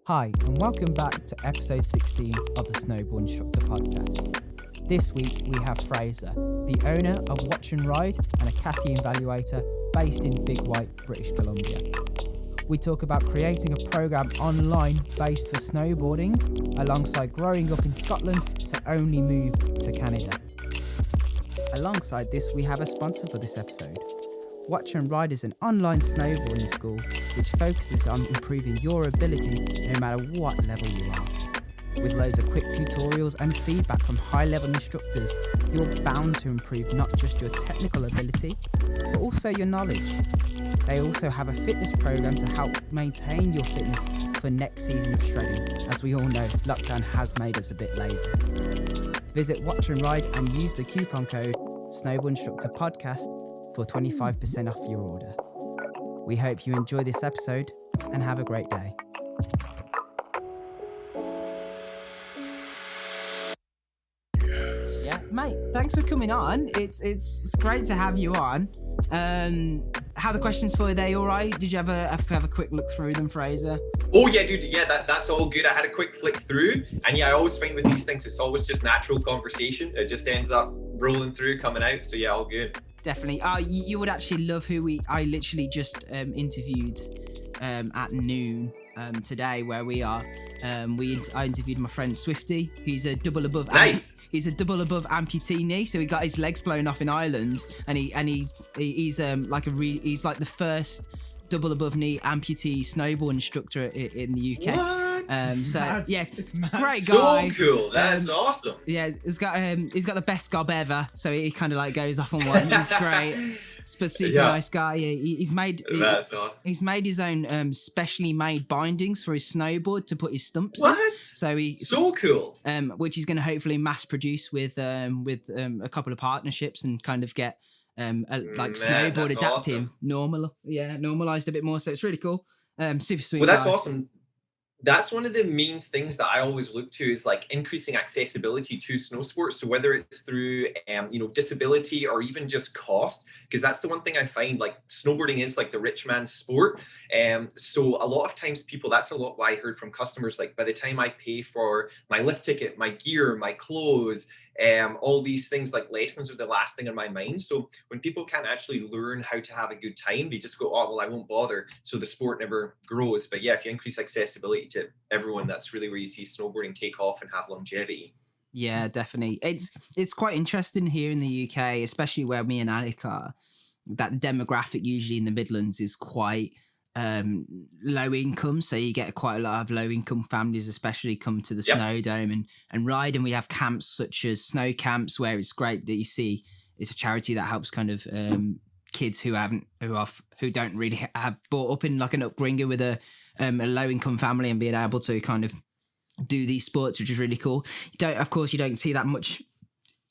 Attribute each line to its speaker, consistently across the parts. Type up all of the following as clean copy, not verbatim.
Speaker 1: Hi, and welcome back to episode 16 of the Snowboard Instructor Podcast. This week we have Fraser, the owner of Watch and Ride and a CASI evaluator based in Big White, British Columbia. We talk about creating a program online based for snowboarding, alongside growing up in Scotland to only move to Canada. Alongside this, we have a sponsor for this episode. Watch and Ride is an online snowboarding school which focuses on improving your ability no matter what level you are. With loads of quick tutorials and feedback from high-level instructors, you're bound to improve not just your technical ability, but also your knowledge. They also have a fitness program to help maintain your fitness for next season of shredding. As we all know, lockdown has made us a bit lazy. Visit Watch and Ride and use the coupon code Snowboard Instructor Podcast for 25% off your order. We hope you enjoy this episode and have a great day. Yeah, mate, thanks for coming on. It's great to have you on. How are the questions for today? All right? Did you have a quick look through them, Fraser?
Speaker 2: Oh yeah, dude. Yeah, that's all good. I had a quick flick through, and yeah, I always find with these things, it's always just natural conversation. It just ends up rolling through, coming out. So yeah, all good.
Speaker 1: Definitely. You would actually love I literally just interviewed at noon today where we are. I interviewed my friend Swifty. He's a double above.
Speaker 2: Nice.
Speaker 1: He's a double above amputee knee, so he got his legs blown off in Ireland, and he's like the first double above knee amputee snowboard instructor in the UK.
Speaker 2: What?
Speaker 1: It's great
Speaker 2: so
Speaker 1: guy.
Speaker 2: So cool. That's awesome.
Speaker 1: Yeah, he's got the best gob ever. So he kind of like goes off on one. It's great. But super nice guy. Yeah, he's made his own specially made bindings for his snowboard to put his stumps in. So cool. Which he's going to hopefully mass produce with a couple of partnerships and kind of get snowboard adapting awesome. Normalized a bit more. So it's really cool. Super sweet.
Speaker 2: Well, that's
Speaker 1: guy.
Speaker 2: awesome. That's one of the main things that I always look to is like increasing accessibility to snow sports. So whether it's through, disability or even just cost, because that's the one thing I find, like snowboarding is like the rich man's sport. So a lot of times that's a lot what I heard from customers. Like by the time I pay for my lift ticket, my gear, my clothes, all these things, like lessons are the last thing in my mind. So when people can't actually learn how to have a good time, they just go, oh, well, I won't bother. So the sport never grows. But yeah, if you increase accessibility to everyone, that's really where you see snowboarding take off and have longevity.
Speaker 1: Yeah, definitely. It's quite interesting here in the UK, especially where me and Alec are, that the demographic usually in the Midlands is quite low income, so you get quite a lot of low income families especially come to the Snow Dome and ride, and we have camps such as snow camps where it's great that you see it's a charity that helps kind of kids who don't really have brought up in like an upbringing with a low income family and being able to kind of do these sports, which is really cool. You don't see that much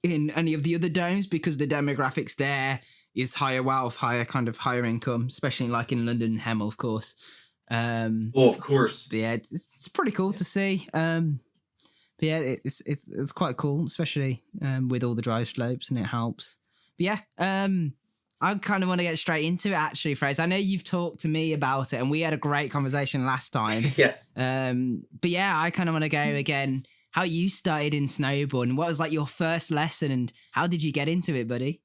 Speaker 1: in any of the other domes because the demographics there is higher wealth, higher income, especially like in London and Hemel, of course.
Speaker 2: Of course.
Speaker 1: But yeah, it's pretty cool to see. But yeah, it's quite cool, especially with all the dry slopes, and it helps. But yeah, I kind of want to get straight into it, actually, Fraser. I know you've talked to me about it, and we had a great conversation last time.
Speaker 2: Yeah.
Speaker 1: But yeah, I kind of want to go again. How you started in snowboarding? What was like your first lesson, and how did you get into it, buddy?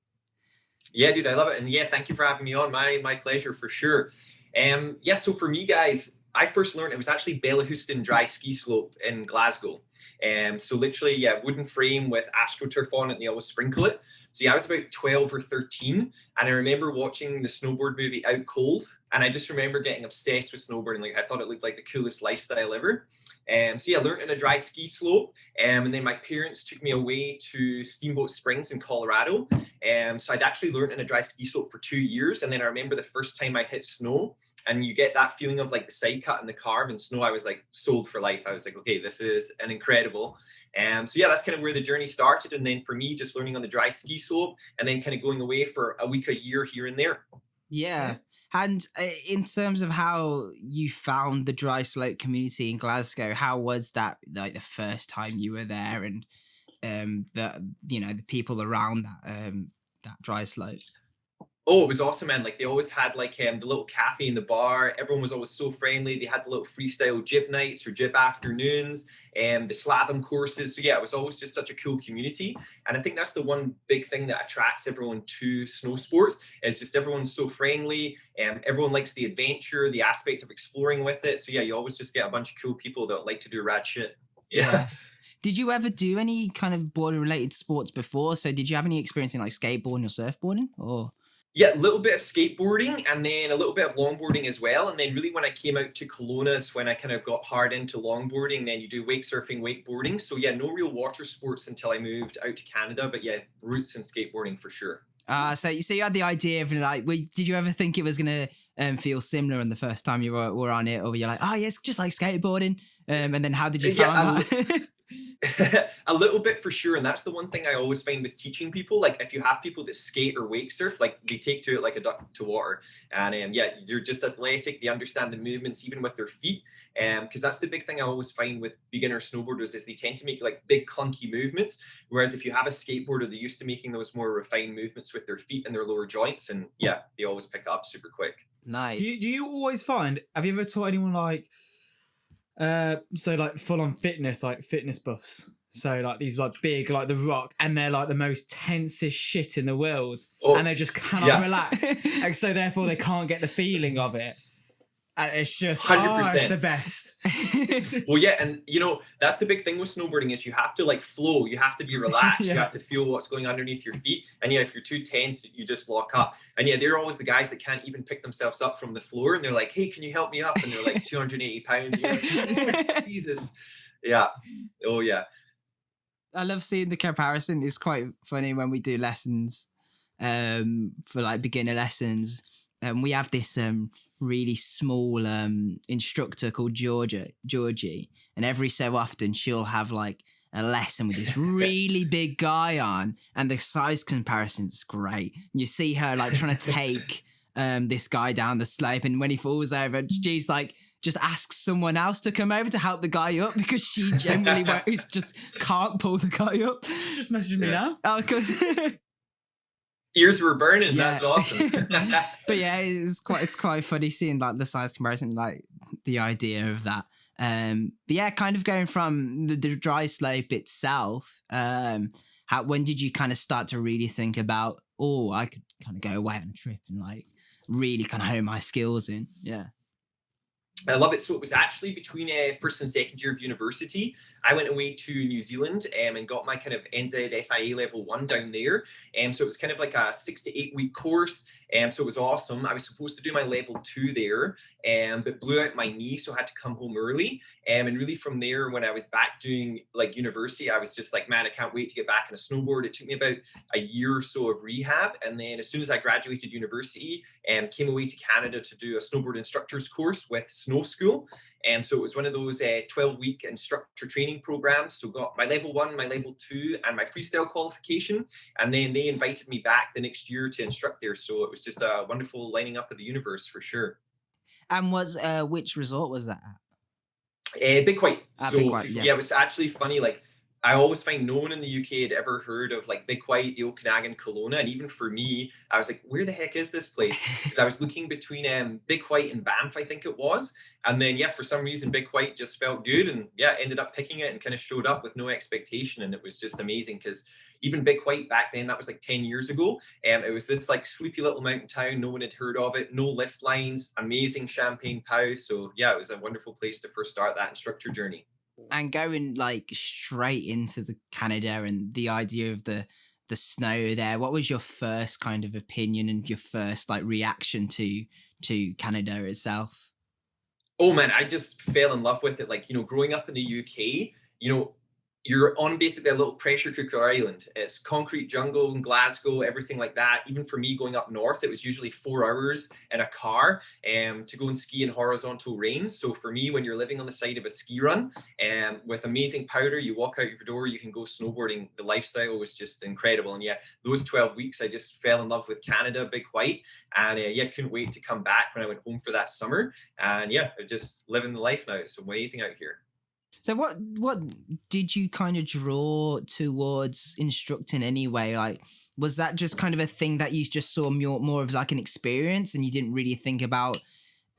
Speaker 2: Yeah, dude, I love it. And yeah, thank you for having me on. My pleasure for sure. So for me, guys, I first learned it was actually Bellahouston dry ski slope in Glasgow. So literally, wooden frame with AstroTurf on it, and they always sprinkle it. So yeah, I was about 12 or 13, and I remember watching the snowboard movie Out Cold, and I just remember getting obsessed with snowboarding. Like I thought it looked like the coolest lifestyle ever. So yeah, I learned in a dry ski slope, and then my parents took me away to Steamboat Springs in Colorado. So I'd actually learned in a dry ski slope for 2 years, and then I remember the first time I hit snow, and you get that feeling of like the side cut and the carve and snow. I was like sold for life. I was like, okay, this is an incredible. So yeah, that's kind of where the journey started. And then for me, just learning on the dry ski slope and then kind of going away for a week, a year here and there.
Speaker 1: Yeah. And in terms of how you found the dry slope community in Glasgow, how was that like the first time you were there, and the people around that dry slope?
Speaker 2: Oh, it was awesome, man. Like they always had like the little cafe in the bar. Everyone was always so friendly. They had the little freestyle jib nights or jib afternoons and the slalom courses. So yeah, it was always just such a cool community. And I think that's the one big thing that attracts everyone to snow sports. Is just everyone's so friendly and everyone likes the adventure, the aspect of exploring with it. So yeah, you always just get a bunch of cool people that like to do rad shit. Yeah.
Speaker 1: Yeah. Did you ever do any kind of board related sports before? So did you have any experience in like skateboarding or surfboarding or?
Speaker 2: Yeah, a little bit of skateboarding and then a little bit of longboarding as well. And then really when I came out to Kelowna is when I kind of got hard into longboarding. Then you do wake surfing, wakeboarding. So yeah, no real water sports until I moved out to Canada. But yeah, roots in skateboarding for sure.
Speaker 1: So you had the idea of like, did you ever think it was gonna feel similar on the first time you were on it, or were you like, oh yeah, it's just like skateboarding? And then how did you
Speaker 2: Yeah,
Speaker 1: find that?
Speaker 2: a little bit for sure. And that's the one thing I always find with teaching people. Like if you have people that skate or wake surf, like they take to it like a duck to water. And yeah, they're just athletic. They understand the movements even with their feet. Because that's the big thing I always find with beginner snowboarders is they tend to make like big clunky movements. Whereas if you have a skateboarder, they're used to making those more refined movements with their feet and their lower joints. And yeah, they always pick up super quick.
Speaker 1: Nice.
Speaker 3: Do you always find? Have you ever taught anyone like, so like full on fitness, like fitness buffs? So like these like big, like The Rock, and they're like the most tensest shit in the world, and they just cannot relax, and so therefore they can't get the feeling of it. And it's just
Speaker 2: 100%.
Speaker 3: It's the best.
Speaker 2: Well, yeah, and that's the big thing with snowboarding is you have to like flow, you have to be relaxed,
Speaker 3: Yeah.
Speaker 2: you have to feel what's going underneath your feet, and yeah, if you're too tense, you just lock up. And yeah, they're always the guys that can't even pick themselves up from the floor, and they're like, "Hey, can you help me up?" And they're like 280 pounds. You're like, Jesus, yeah, oh yeah.
Speaker 1: I love seeing the comparison. It's quite funny when we do lessons for like beginner lessons. We have this really small instructor called Georgie, and every so often she'll have like a lesson with this really big guy on, and the size comparison's great. You see her like trying to take this guy down the slope, and when he falls over, she's like, just asks someone else to come over to help the guy up because she generally just can't pull the guy up.
Speaker 3: Just message me now.
Speaker 1: Oh, because
Speaker 2: Ears were burning.
Speaker 1: Yeah.
Speaker 2: That's awesome.
Speaker 1: but yeah, it's quite funny seeing like the size comparison, like the idea of that. But yeah, kind of going from the dry slope itself. When did you kind of start to really think about, oh, I could kind of go away on a trip and like really kind of hone my skills in? Yeah.
Speaker 2: I love it. So it was actually between first and second year of university. I went away to New Zealand and got my kind of NZSIA level 1 down there. So it was kind of like a 6 to 8 week course. So it was awesome. I was supposed to do my level 2 there, but blew out my knee, so I had to come home early. And really from there, when I was back doing like university, I was just like, man, I can't wait to get back on a snowboard. It took me about a year or so of rehab. And then as soon as I graduated university, came away to Canada to do a snowboard instructor's course with Snow School. And so it was one of those 12-week instructor training programs. So got my level 1, my level 2, and my freestyle qualification. And then they invited me back the next year to instruct there. So it was just a wonderful lining up of the universe for sure.
Speaker 1: And which resort was that
Speaker 2: Big White.
Speaker 1: at?
Speaker 2: So
Speaker 1: Big White,
Speaker 2: yeah, it was actually funny. Like I always find no one in the UK had ever heard of like Big White, the Okanagan, Kelowna. And even for me, I was like, where the heck is this place? Because I was looking between Big White and Banff, I think it was. And then, yeah, for some reason, Big White just felt good. And yeah, ended up picking it and kind of showed up with no expectation. And it was just amazing because even Big White back then, that was like 10 years ago. It was this like sleepy little mountain town. No one had heard of it. No lift lines, amazing champagne pow. So yeah, it was a wonderful place to first start that instructor journey.
Speaker 1: And going like straight into the Canada and the idea of the snow there, what was your first kind of opinion and your first like reaction to Canada itself?
Speaker 2: Oh man, I just fell in love with it. Like, growing up in the UK, you're on basically a little pressure cooker island. It's concrete jungle in Glasgow, everything like that. Even for me going up north, it was usually 4 hours in a car to go and ski in horizontal range. So for me, when you're living on the side of a ski run with amazing powder, you walk out your door, you can go snowboarding. The lifestyle was just incredible. And yeah, those 12 weeks, I just fell in love with Canada, Big White. And yeah, couldn't wait to come back when I went home for that summer. And yeah, just living the life now. It's amazing out here.
Speaker 1: So what did you kind of draw towards instructing anyway? Like, was that just kind of a thing that you just saw more of like an experience, and you didn't really think about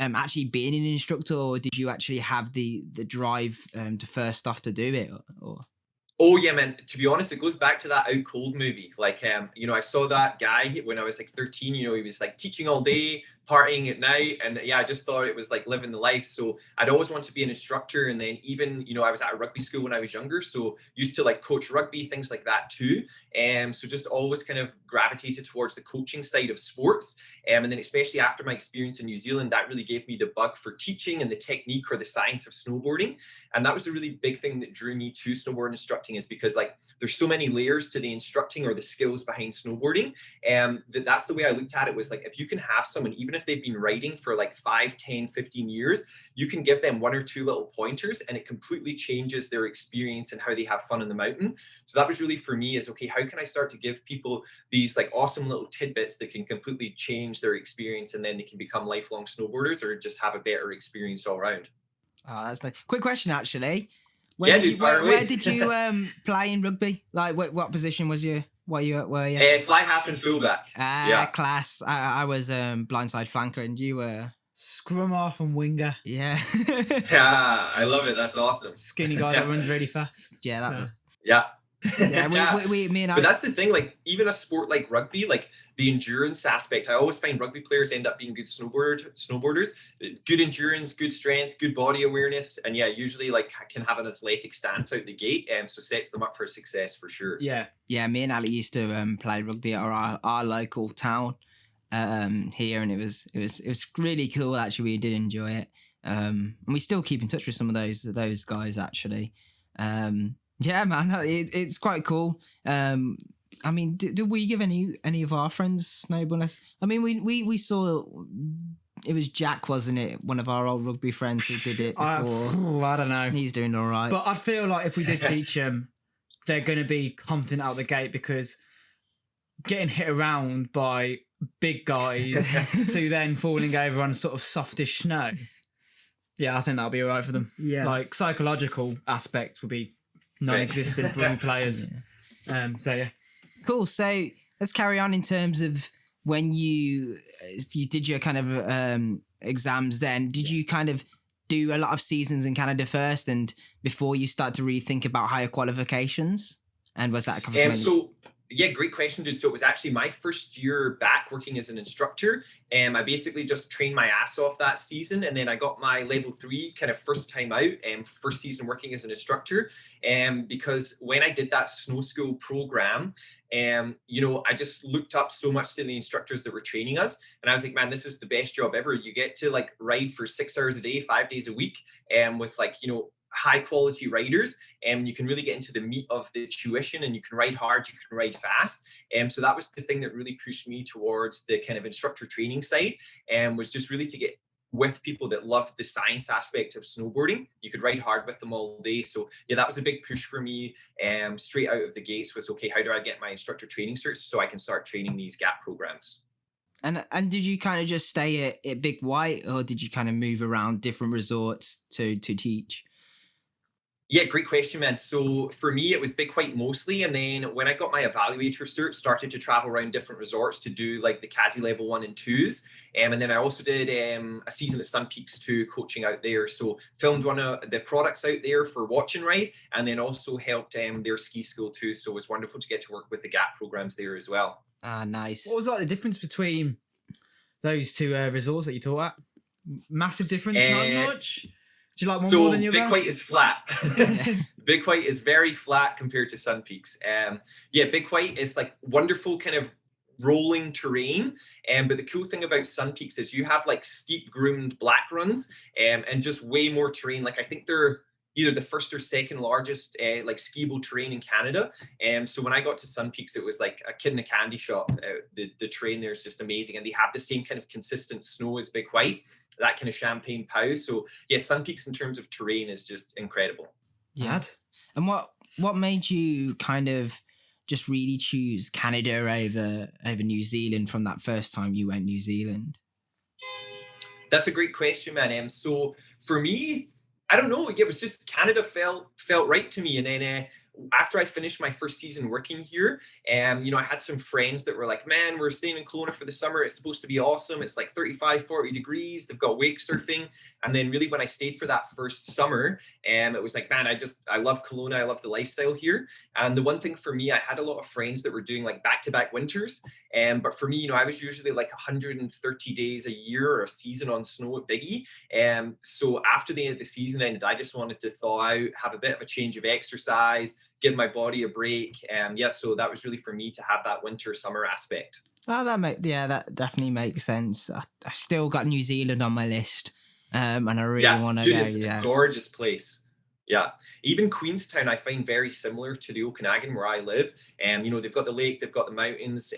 Speaker 1: actually being an instructor, or did you actually have the drive to first off to do it, or?
Speaker 2: Oh yeah, man. To be honest, it goes back to that Out Cold movie. Like, I saw that guy when I was like 13. He was like teaching all day, partying at night, and yeah, I just thought it was like living the life. So I'd always want to be an instructor, and then even I was at a rugby school when I was younger, so used to like coach rugby, things like that too. So just always kind of gravitated towards the coaching side of sports. And then especially after my experience in New Zealand, that really gave me the bug for teaching and the technique or the science of snowboarding. And that was a really big thing that drew me to snowboard instructing, is because like there's so many layers to the instructing or the skills behind snowboarding. That's the way I looked at it, was like, if you can have someone, even if they've been riding for like 5, 10, 15 years, you can give them 1 or 2 little pointers and it completely changes their experience and how they have fun on the mountain. So that was really for me, is okay, how can I start to give people these like awesome little tidbits that can completely change their experience, and then they can become lifelong snowboarders or just have a better experience all around.
Speaker 1: Oh, that's nice. Quick question, actually.
Speaker 2: Where did
Speaker 1: you play in rugby? Like, what position was you? Were you?
Speaker 2: Fly half and fullback.
Speaker 1: Class. I was blindside flanker, and you were
Speaker 3: scrum half and winger.
Speaker 1: Yeah.
Speaker 2: Yeah, I love it. That's awesome.
Speaker 3: Skinny guy that runs really fast.
Speaker 1: Yeah,
Speaker 2: yeah.
Speaker 1: Yeah, me and I.
Speaker 2: But that's the thing, like even a sport like rugby, like the endurance aspect, I always find rugby players end up being good snowboarders, good endurance, good strength, good body awareness, and yeah, usually like can have an athletic stance out the gate, so sets them up for success for sure.
Speaker 3: Yeah,
Speaker 1: me and Ali used to play rugby at our local town here, and it was really cool. Actually, we did enjoy it, and we still keep in touch with some of those guys actually. Yeah, man, it's quite cool. I mean, do we give any of our friends snowboard lessons? I mean, we saw it was Jack, wasn't it? One of our old rugby friends who did it before.
Speaker 3: I don't know.
Speaker 1: He's doing all right.
Speaker 3: But I feel like if we did teach them, they're going to be competent out the gate, because getting hit around by big guys to then falling over on sort of softish snow. Yeah, I think that'll be all right for them.
Speaker 1: Yeah,
Speaker 3: like psychological aspects will be non-existent for rugby players. Yeah. So yeah,
Speaker 1: cool. So let's carry on in terms of when you did your kind of exams. Then did you kind of do a lot of seasons in Canada first, and before you start to really think about higher qualifications? And was that
Speaker 2: yeah, great question, dude. So it was actually my first year back working as an instructor. I basically just trained my ass off that season, and then I got my level 3 kind of first time out, first season working as an instructor. Because when I did that snow school program, I just looked up so much to the instructors that were training us, and I was like, man, this is the best job ever. You get to like ride for 6 hours a day, 5 days a week, with like high quality riders, and you can really get into the meat of the tuition, and you can ride hard, you can ride fast. So that was the thing that really pushed me towards the kind of instructor training side, and was just really to get with people that loved the science aspect of snowboarding. You could ride hard with them all day. So yeah, that was a big push for me. Straight out of the gates was, okay, how do I get my instructor training certs so I can start training these gap programs?
Speaker 1: And did you kind of just stay at Big White, or did you kind of move around different resorts to teach?
Speaker 2: Yeah, great question, man. So for me, it was Big White mostly. And then when I got my evaluator cert, started to travel around different resorts to do like the CASI level 1 and 2s. And then I also did a season at Sun Peaks too, coaching out there. So filmed one of the products out there for Watch and Ride, and then also helped their ski school too. So it was wonderful to get to work with the gap programs there as well.
Speaker 1: Ah, nice.
Speaker 3: What was like the difference between those two resorts that you taught at? Massive difference, not much? Do you like one more than the other?
Speaker 2: Big White is flat. Big White is very flat compared to Sun Peaks. Big White is like wonderful kind of rolling terrain. But the cool thing about Sun Peaks is you have like steep groomed black runs and just way more terrain. Like I think they're either the first or second largest like skiable terrain in Canada. So when I got to Sun Peaks, it was like a kid in a candy shop. The terrain there is just amazing. And they have the same kind of consistent snow as Big White, that kind of champagne pow. So yeah, Sun Peaks in terms of terrain is just incredible.
Speaker 1: Yeah. And what made you kind of just really choose Canada over New Zealand from that first time you went New Zealand?
Speaker 2: That's a great question, man. So for me, I don't know. It was just Canada felt right to me. And then after I finished my first season working here, I had some friends that were like, man, we're staying in Kelowna for the summer. It's supposed to be awesome. It's like 35, 40 degrees. They've got wake surfing. And then really when I stayed for that first summer, it was like, man, I love Kelowna. I love the lifestyle here. And the one thing for me, I had a lot of friends that were doing like back-to-back winters. But for me, I was usually like 130 days a year or a season on snow at Biggie. So after the end of the season ended, I just wanted to thaw out, have a bit of a change of exercise, give my body a break. So that was really for me to have that winter summer aspect.
Speaker 1: Oh, that definitely makes sense. I still got New Zealand on my list, and I really want to go.
Speaker 2: It's a gorgeous place. Yeah, even Queenstown I find very similar to the Okanagan where I live. They've got the lake, they've got the mountains.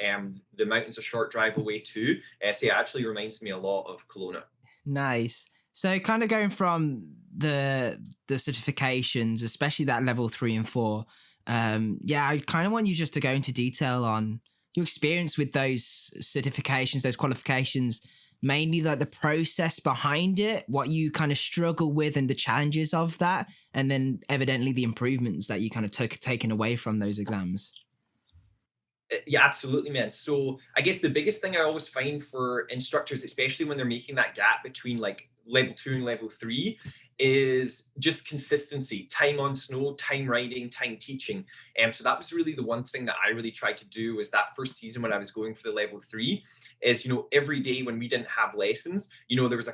Speaker 2: The mountains a short drive away too. So it actually reminds me a lot of Kelowna.
Speaker 1: Nice. So kind of going from the certifications, especially that level 3 and 4. I kind of want you just to go into detail on your experience with those certifications, those qualifications, mainly like the process behind it, what you kind of struggle with and the challenges of that, and then evidently the improvements that you kind of taken away from those exams.
Speaker 2: Yeah, absolutely, man. So I guess the biggest thing I always find for instructors, especially when they're making that gap between like level 2 and level 3, is just consistency, time on snow, time riding, time teaching. So that was really the one thing that I really tried to do was that first season when I was going for the level 3 is, every day when we didn't have lessons, there was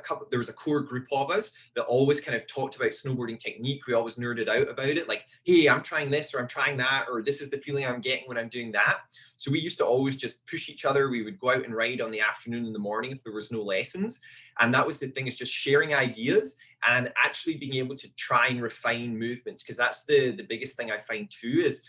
Speaker 2: a core group of us that always kind of talked about snowboarding technique. We always nerded out about it. Like, hey, I'm trying this or I'm trying that, or this is the feeling I'm getting when I'm doing that. So we used to always just push each other. We would go out and ride on the afternoon and the morning if there was no lessons. And that was the thing, is just sharing ideas and actually being able to try and refine movements. Because that's the biggest thing I find too, is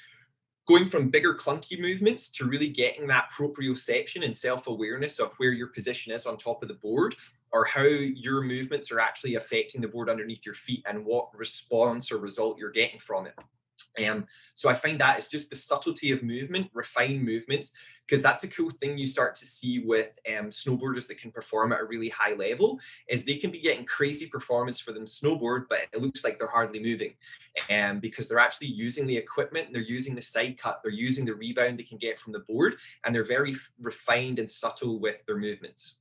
Speaker 2: going from bigger clunky movements to really getting that proprioception and self-awareness of where your position is on top of the board, or how your movements are actually affecting the board underneath your feet and what response or result you're getting from it. So I find that it's just the subtlety of movement, refined movements, because that's the cool thing you start to see with snowboarders that can perform at a really high level, is they can be getting crazy performance for them snowboard, but it looks like they're hardly moving, because they're actually using the equipment, they're using the side cut, they're using the rebound they can get from the board, and they're very refined and subtle with their movements.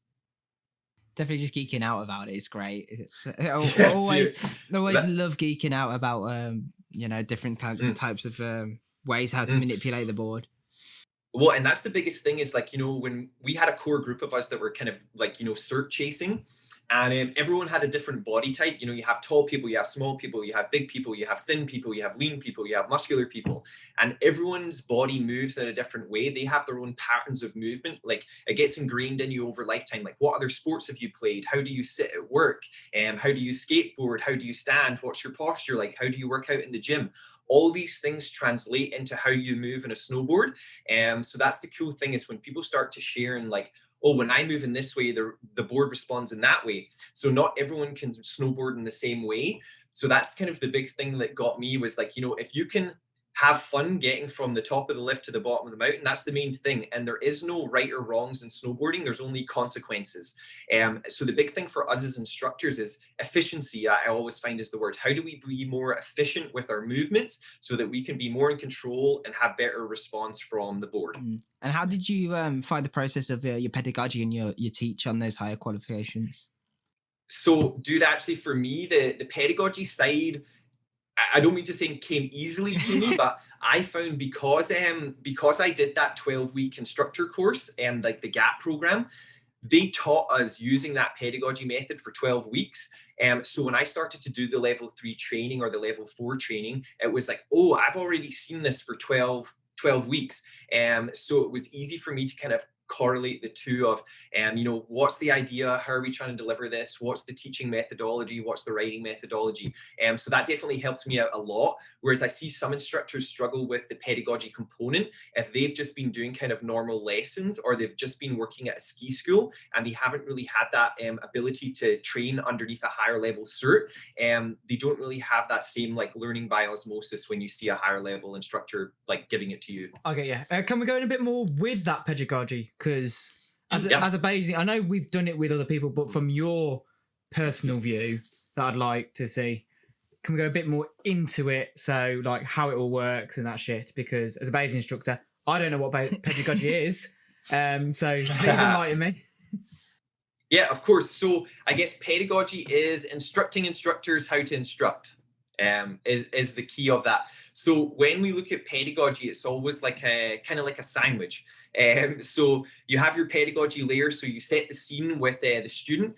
Speaker 1: Definitely just geeking out about it. It's great. I always love geeking out about different types of ways how to manipulate the board.
Speaker 2: Well, and that's the biggest thing is like, when we had a core group of us that were kind of like, cert chasing, and everyone had a different body type. You have tall people, you have small people, you have big people, you have thin people, you have lean people, you have muscular people, and everyone's body moves in a different way. They have their own patterns of movement. Like it gets ingrained in you over lifetime. Like, what other sports have you played? How do you sit at work? How do you skateboard? How do you stand? What's your posture like? How do you work out in the gym? All these things translate into how you move in a snowboard. So that's the cool thing, is when people start to share and like, oh, when I move in this way, the board responds in that way. So not everyone can snowboard in the same way. So that's kind of the big thing that got me, was like, if you can have fun getting from the top of the lift to the bottom of the mountain, that's the main thing. And there is no right or wrongs in snowboarding. There's only consequences. So the big thing for us as instructors is efficiency. I always find is the word. How do we be more efficient with our movements so that we can be more in control and have better response from the board?
Speaker 1: And how did you find the process of your pedagogy and your teach on those higher qualifications?
Speaker 2: So, dude, actually for me, the pedagogy side, I don't mean to say came easily to me, but I found because I did that 12-week instructor course and like the GAP program, they taught us using that pedagogy method for 12 weeks. So when I started to do the level 3 training or the level 4 training, it was like, oh, I've already seen this for 12 weeks. So it was easy for me to kind of correlate the two of, what's the idea? How are we trying to deliver this? What's the teaching methodology? What's the writing methodology? So that definitely helped me out a lot. Whereas I see some instructors struggle with the pedagogy component if they've just been doing kind of normal lessons, or they've just been working at a ski school and they haven't really had that ability to train underneath a higher level cert. They don't really have that same like learning by osmosis when you see a higher level instructor like giving it to you.
Speaker 3: Okay, yeah. Can we go in a bit more with that pedagogy? Because as a basic, I know we've done it with other people, but from your personal view that I'd like to see, can we go a bit more into it? So like how it all works and that shit, because as a Bayesian instructor, I don't know what pedagogy is. So please enlighten me.
Speaker 2: Yeah, of course. So I guess pedagogy is instructing instructors how to instruct. Is the key of that. So when we look at pedagogy, it's always like a kind of like a sandwich. So you have your pedagogy layer. So you set the scene with the student,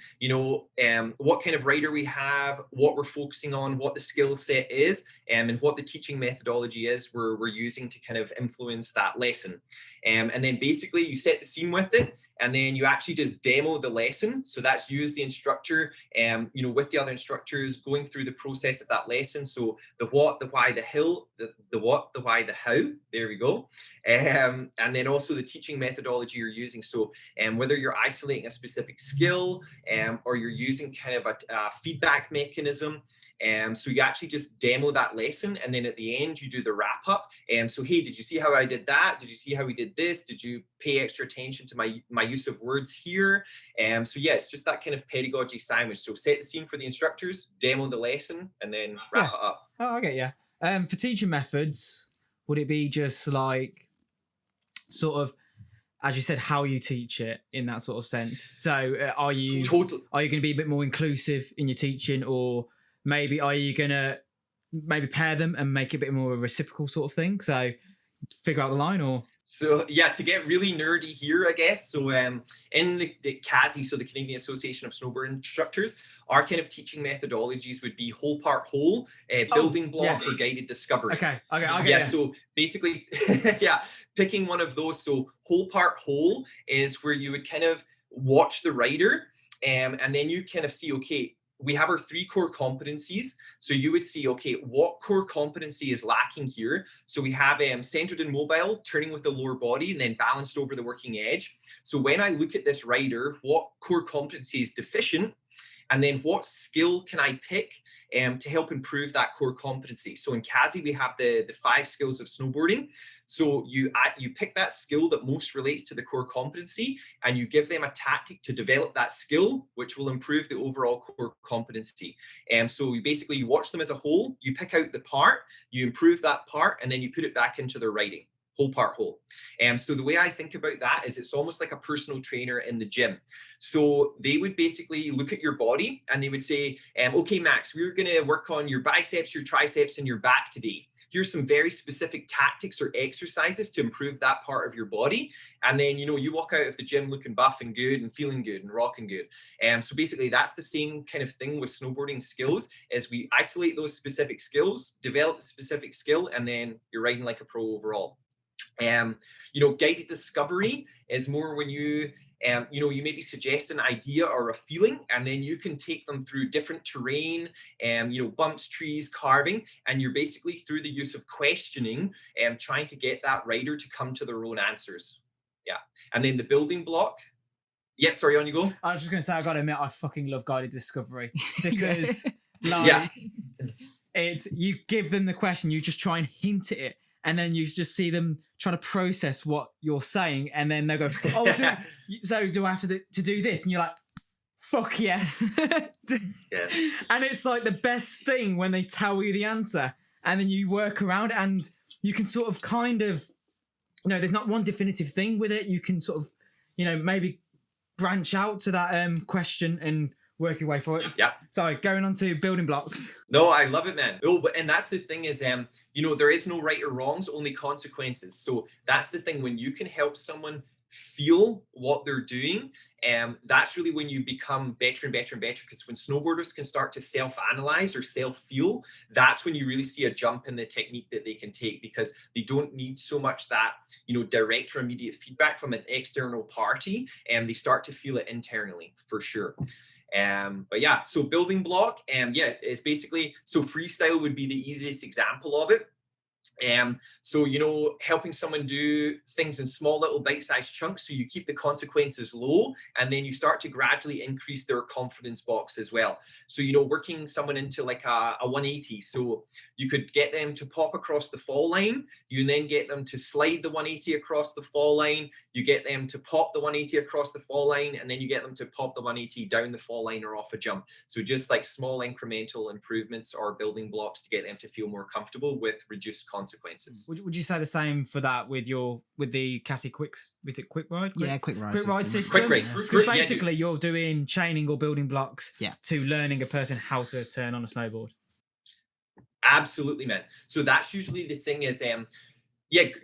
Speaker 2: what kind of writer we have, what we're focusing on, what the skill set is, and what the teaching methodology is we're using to kind of influence that lesson. And then basically you set the scene with it. And then you actually just demo the lesson. So that's you as the instructor, with the other instructors going through the process of that lesson. So the what, the why, the how, the what, the why, the how. There we go. And then also the teaching methodology you're using. So whether you're isolating a specific skill or you're using kind of a feedback mechanism. So you actually just demo that lesson, and then at the end you do the wrap up. So hey, did you see how I did that? Did you see how we did this? Did you pay extra attention to my use of words here? So yeah, it's just that kind of pedagogy sandwich. So set the scene for the instructors, demo the lesson, and then wrap it up.
Speaker 3: Oh, I get you. For teaching methods, would it be just like sort of, as you said, how you teach it in that sort of sense? So are you going to be a bit more inclusive in your teaching, or maybe are you going to maybe pair them and make it a bit more of a reciprocal sort of thing? So figure out the line, or...
Speaker 2: So yeah, to get really nerdy here, I guess. So in the CASI, so the Canadian Association of Snowboard Instructors, our kind of teaching methodologies would be whole, part, whole, building block, or guided discovery.
Speaker 3: Okay.
Speaker 2: Yeah. So basically, picking one of those. So whole, part, whole is where you would kind of watch the rider, and then you kind of see, okay, we have our 3 core competencies. So you would see, okay, what core competency is lacking here? So we have centered and mobile, turning with the lower body, and then balanced over the working edge. So when I look at this rider, what core competency is deficient? And then what skill can I pick to help improve that core competency? So in CASI, we have the 5 skills of snowboarding. So you pick that skill that most relates to the core competency, and you give them a tactic to develop that skill, which will improve the overall core competency. So you watch them as a whole, you pick out the part, you improve that part, and then you put it back into their writing. Whole, part, whole. So the way I think about that is it's almost like a personal trainer in the gym. So they would basically look at your body and they would say, okay, Max, we're going to work on your biceps, your triceps, and your back today. Here's some very specific tactics or exercises to improve that part of your body. And then, you walk out of the gym looking buff and good and feeling good and rocking good. So basically that's the same kind of thing with snowboarding skills, is we isolate those specific skills, develop the specific skill, and then you're riding like a pro overall. Guided discovery is more when you maybe suggest an idea or a feeling, and then you can take them through different terrain, bumps, trees, carving, and you're basically through the use of questioning and trying to get that rider to come to their own answers. Yeah. And then the building block. Yeah, sorry, on you go.
Speaker 3: I was just going to say, I got to admit, I fucking love guided discovery, because it's, you give them the question, you just try and hint at it, and then you just see them trying to process what you're saying, and then they go, "Oh, do I have to do this?" And you're like, "Fuck yes!"
Speaker 2: Yeah.
Speaker 3: And it's like the best thing when they tell you the answer, and then you work around, and you can sort of kind of, there's not one definitive thing with it. You can sort of, maybe branch out to that question and work your way forward.
Speaker 2: Yeah.
Speaker 3: Sorry, going on to building blocks.
Speaker 2: No, I love it, man. Oh, and that's the thing is, there is no right or wrongs, only consequences. So that's the thing, when you can help someone feel what they're doing, that's really when you become better and better and better. Because when snowboarders can start to self-analyze or self-feel, that's when you really see a jump in the technique that they can take, because they don't need so much that, direct or immediate feedback from an external party, and they start to feel it internally for sure. But yeah, so building block, it's basically, so freestyle would be the easiest example of it. So, helping someone do things in small little bite-sized chunks, so you keep the consequences low, and then you start to gradually increase their confidence box as well. So, working someone into like a 180. So you could get them to pop across the fall line. You then get them to slide the 180 across the fall line. You get them to pop the 180 across the fall line, and then you get them to pop the 180 down the fall line or off a jump. So just like small incremental improvements or building blocks to get them to feel more comfortable with reduced consequences.
Speaker 3: Would you say the same for that with the CASI quicks? Is it quick ride?
Speaker 1: Quick ride
Speaker 3: system.
Speaker 2: Quick ride.
Speaker 3: Because basically you're doing chaining or building blocks
Speaker 1: Yeah.
Speaker 3: to learning a person how to turn on a snowboard.
Speaker 2: Absolutely, man. So that's usually the thing is,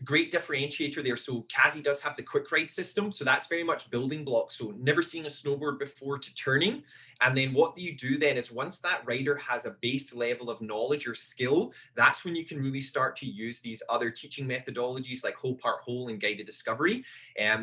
Speaker 2: great differentiator there. So CASI does have the quick ride system. So that's very much building blocks. So never seen a snowboard before to turning. And then what you do then is once that rider has a base level of knowledge or skill, that's when you can really start to use these other teaching methodologies like whole part whole and guided discovery.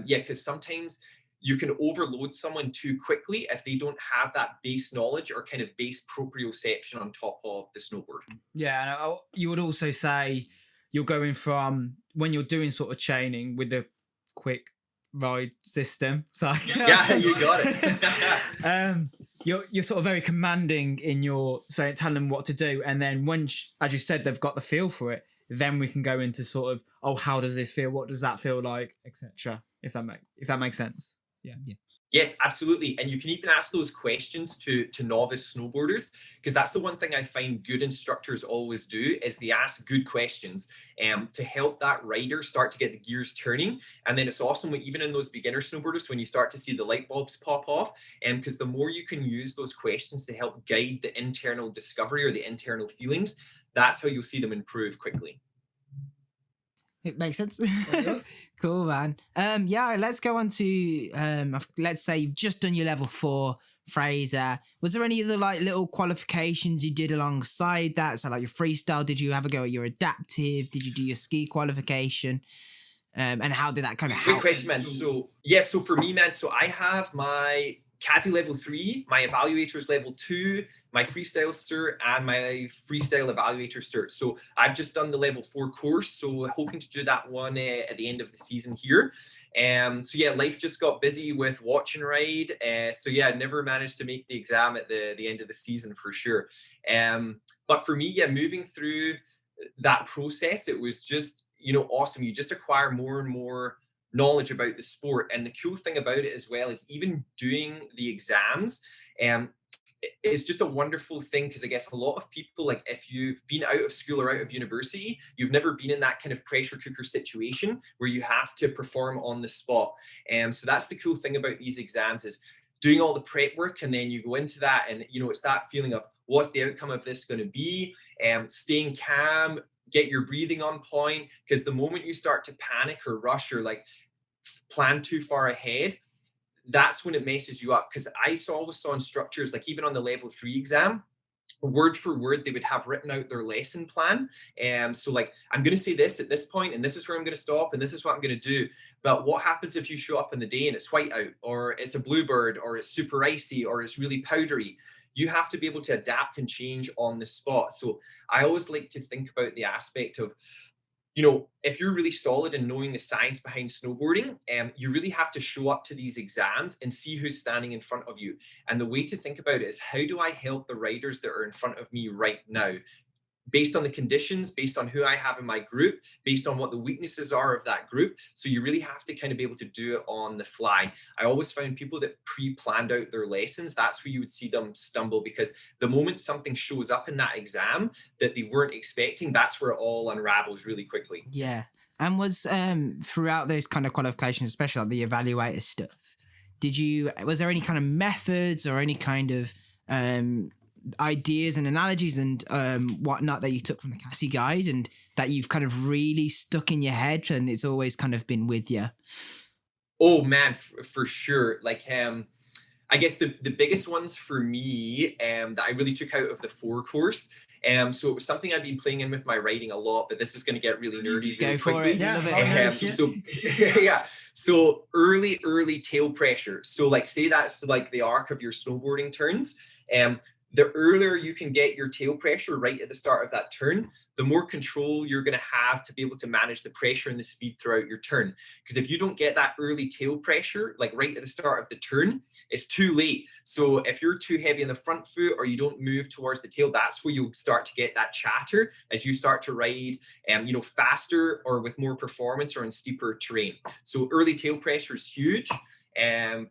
Speaker 2: Because sometimes you can overload someone too quickly if they don't have that base knowledge or kind of base proprioception on top of the snowboard.
Speaker 3: Yeah, and you would also say you're going from when you're doing sort of chaining with the quick ride system. So
Speaker 2: yeah, you got it.
Speaker 3: You're sort of very commanding in your telling them what to do, and then when, as you said, they've got the feel for it, then we can go into sort of, how does this feel? What does that feel like, etc. If that makes sense. Yeah.
Speaker 2: Yes, absolutely. And you can even ask those questions to novice snowboarders, because that's the one thing I find good instructors always do is they ask good questions to help that rider start to get the gears turning. And then it's awesome even in those beginner snowboarders when you start to see the light bulbs pop off, because the more you can use those questions to help guide the internal discovery or the internal feelings, that's how you'll see them improve quickly.
Speaker 1: It makes sense. Cool, man. Let's go on to let's say you've just done your level 4 Fraser. Was there any other like little qualifications you did alongside that? So like your freestyle, did you have a go at your adaptive? Did you do your ski qualification? And how did that kind of help?
Speaker 2: Great question, man. So for me, man, so I have my CASI level 3, my evaluators level 2, my freestyle cert, and my freestyle evaluator cert. So I've just done the level 4 course, so hoping to do that one at the end of the season here. Life just got busy with Watch and Ride. Never managed to make the exam at the end of the season for sure. But for me, moving through that process, it was just, awesome. You just acquire more and more knowledge about the sport. And the cool thing about it as well is even doing the exams is just a wonderful thing, because I guess a lot of people, like if you've been out of school or out of university, you've never been in that kind of pressure cooker situation where you have to perform on the spot. So that's the cool thing about these exams is doing all the prep work, and then you go into that and it's that feeling of what's the outcome of this going to be, staying calm, get your breathing on point, because the moment you start to panic or rush or like plan too far ahead, that's when it messes you up. Because I always saw instructors, like even on the level 3 exam, word for word, they would have written out their lesson plan. So like, I'm going to say this at this point, and this is where I'm going to stop, and this is what I'm going to do. But what happens if you show up in the day and it's white out, or it's a bluebird, or it's super icy, or it's really powdery? You have to be able to adapt and change on the spot. So I always like to think about the aspect of, if you're really solid in knowing the science behind snowboarding, you really have to show up to these exams and see who's standing in front of you. And the way to think about it is, how do I help the riders that are in front of me right now? Based on the conditions, based on who I have in my group, based on what the weaknesses are of that group. So you really have to kind of be able to do it on the fly. I always found people that pre-planned out their lessons, that's where you would see them stumble, because the moment something shows up in that exam that they weren't expecting, that's where it all unravels really quickly.
Speaker 1: Yeah. And was throughout those kind of qualifications, especially like the evaluator stuff, was there any kind of methods or any kind of ideas and analogies and whatnot that you took from the CASI guide and that you've kind of really stuck in your head and it's always kind of been with you?
Speaker 2: Oh man, for sure. Like I guess the biggest ones for me that I really took out of the 4 course. So it was something I've been playing in with my writing a lot, but this is going to get really nerdy.
Speaker 1: Go for it.
Speaker 2: So early tail pressure. So like say that's like the arc of your snowboarding turns. The earlier you can get your tail pressure right at the start of that turn, the more control you're going to have to be able to manage the pressure and the speed throughout your turn. Because if you don't get that early tail pressure, like right at the start of the turn, it's too late. So if you're too heavy in the front foot or you don't move towards the tail, that's where you'll start to get that chatter as you start to ride, faster or with more performance or in steeper terrain. So early tail pressure is huge.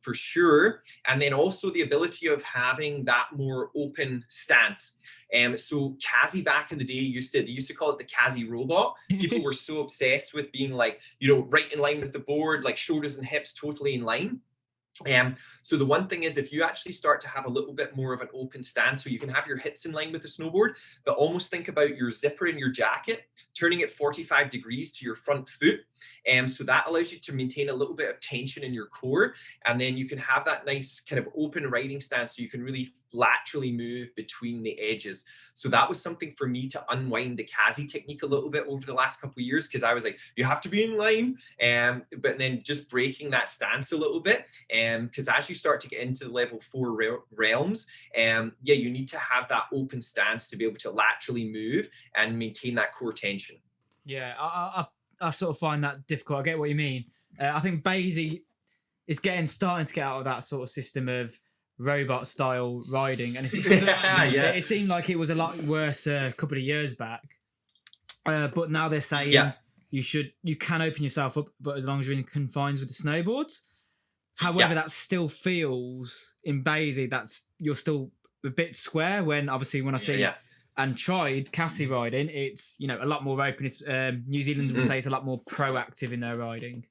Speaker 2: For sure. And then also the ability of having that more open stance. So CASI back in the day they used to call it the CASI robot. People were so obsessed with being like, right in line with the board, like shoulders and hips totally in line. So the one thing is, if you actually start to have a little bit more of an open stance, so you can have your hips in line with the snowboard, but almost think about your zipper in your jacket, turning it 45 degrees to your front foot. So that allows you to maintain a little bit of tension in your core. And then you can have that nice kind of open riding stance, so you can really laterally move between the edges. So that was something for me to unwind the CASI technique a little bit over the last couple of years, because I was like, you have to be in line, but then just breaking that stance a little bit. Because as you start to get into the level 4 realms, you need to have that open stance to be able to laterally move and maintain that core tension.
Speaker 3: Yeah, I sort of find that difficult. I get what you mean. I think Basie is starting to get out of that sort of system of robot style riding, and it seemed like it was a lot worse a couple of years back. But now they're saying you can open yourself up, but as long as you're in confines with the snowboards. However, that still feels in Basie you're still a bit square. When obviously when I see and tried CASI riding, it's a lot more open. It's New Zealand will say it's a lot more proactive in their riding.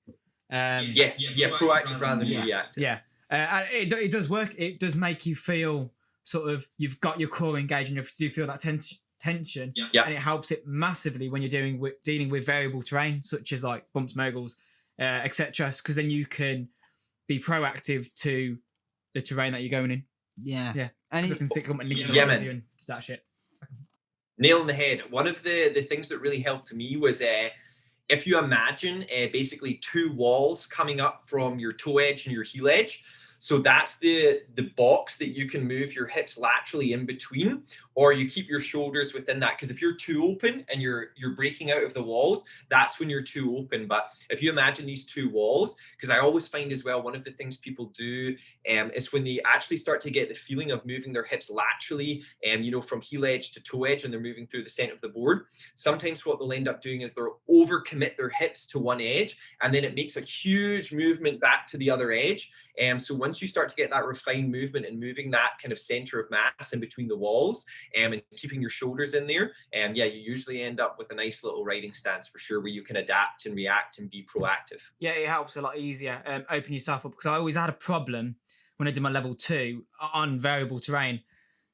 Speaker 2: Proactive rather than reactive.
Speaker 3: Yeah, it does work. It does make you feel sort of you've got your core engaged, and you do feel that tension. And it helps it massively when you're dealing with variable terrain such as like bumps, moguls, etc. Because then you can be proactive to the terrain that you're going in.
Speaker 1: Yeah.
Speaker 3: And it can stick up and and that shit.
Speaker 2: Nail on the head. One of the things that really helped me was if you imagine basically two walls coming up from your toe edge and your heel edge. So that's the box that you can move your hips laterally in between, or you keep your shoulders within that. Because if you're too open and you're breaking out of the walls, that's when you're too open. But if you imagine these two walls, because I always find as well, one of the things people do is when they actually start to get the feeling of moving their hips laterally, from heel edge to toe edge, and they're moving through the center of the board. Sometimes what they'll end up doing is they'll overcommit their hips to one edge, and then it makes a huge movement back to the other edge. So once you start to get that refined movement and moving that kind of center of mass in between the walls, and keeping your shoulders in there, you usually end up with a nice little riding stance for sure, where you can adapt and react and be proactive.
Speaker 3: Yeah, it helps a lot easier. Open yourself up, because I always had a problem when I did my level 2 on variable terrain.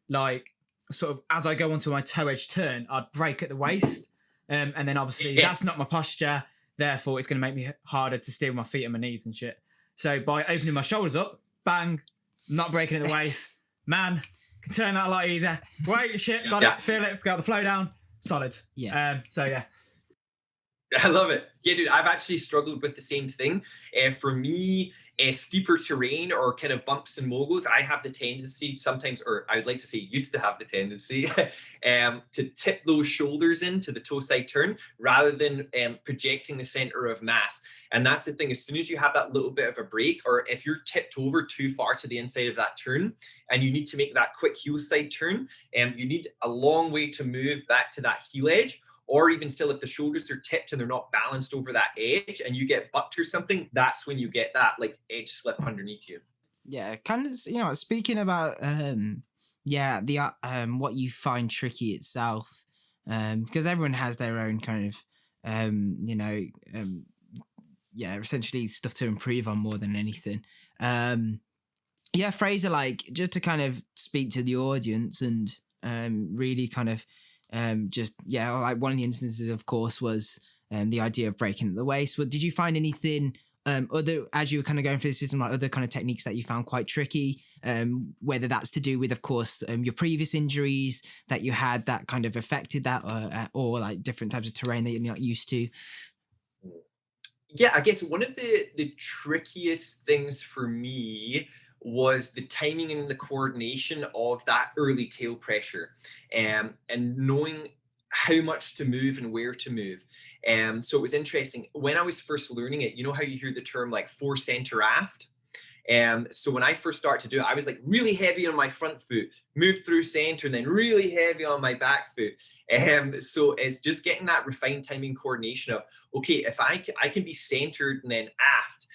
Speaker 3: Like sort of as I go onto my toe edge turn, I'd break at the waist, and then obviously that's not my posture. Therefore, it's going to make me harder to steer with my feet and my knees and shit. So by opening my shoulders up, bang, not breaking at the waist, man, can turn that a lot easier. Wait, shit, got it, feel it, got the flow down, solid.
Speaker 1: Yeah.
Speaker 2: I love it. Yeah, dude, I've actually struggled with the same thing. For me, steeper terrain or kind of bumps and moguls, I have the tendency sometimes, or I would like to say used to have the tendency, to tip those shoulders into the toe side turn rather than projecting the center of mass. And that's the thing, as soon as you have that little bit of a break, or if you're tipped over too far to the inside of that turn and you need to make that quick heel side turn, you need a long way to move back to that heel edge. Or even still, if the shoulders are tipped and they're not balanced over that edge and you get bucked or something, that's when you get that like edge slip underneath you.
Speaker 1: Yeah, kind of, speaking about, what you find tricky itself, because everyone has their own kind of, essentially stuff to improve on more than anything. Fraser, like, just to kind of speak to the audience and really kind of, like one of the instances, of course, was the idea of breaking at the waist. But did you find anything other, as you were kind of going through the system, like other kind of techniques that you found quite tricky, whether that's to do with, of course, your previous injuries that you had that kind of affected that, or like different types of terrain that you're not used to?
Speaker 2: Yeah, I guess one of the trickiest things for me was the timing and the coordination of that early tail pressure, and knowing how much to move and where to move. So it was interesting. When I was first learning it, you know how you hear the term like fore, center, aft? So when I first started to do it, I was like really heavy on my front foot, moved through center, and then really heavy on my back foot. So it's just getting that refined timing coordination of, okay, if I can be centered and then aft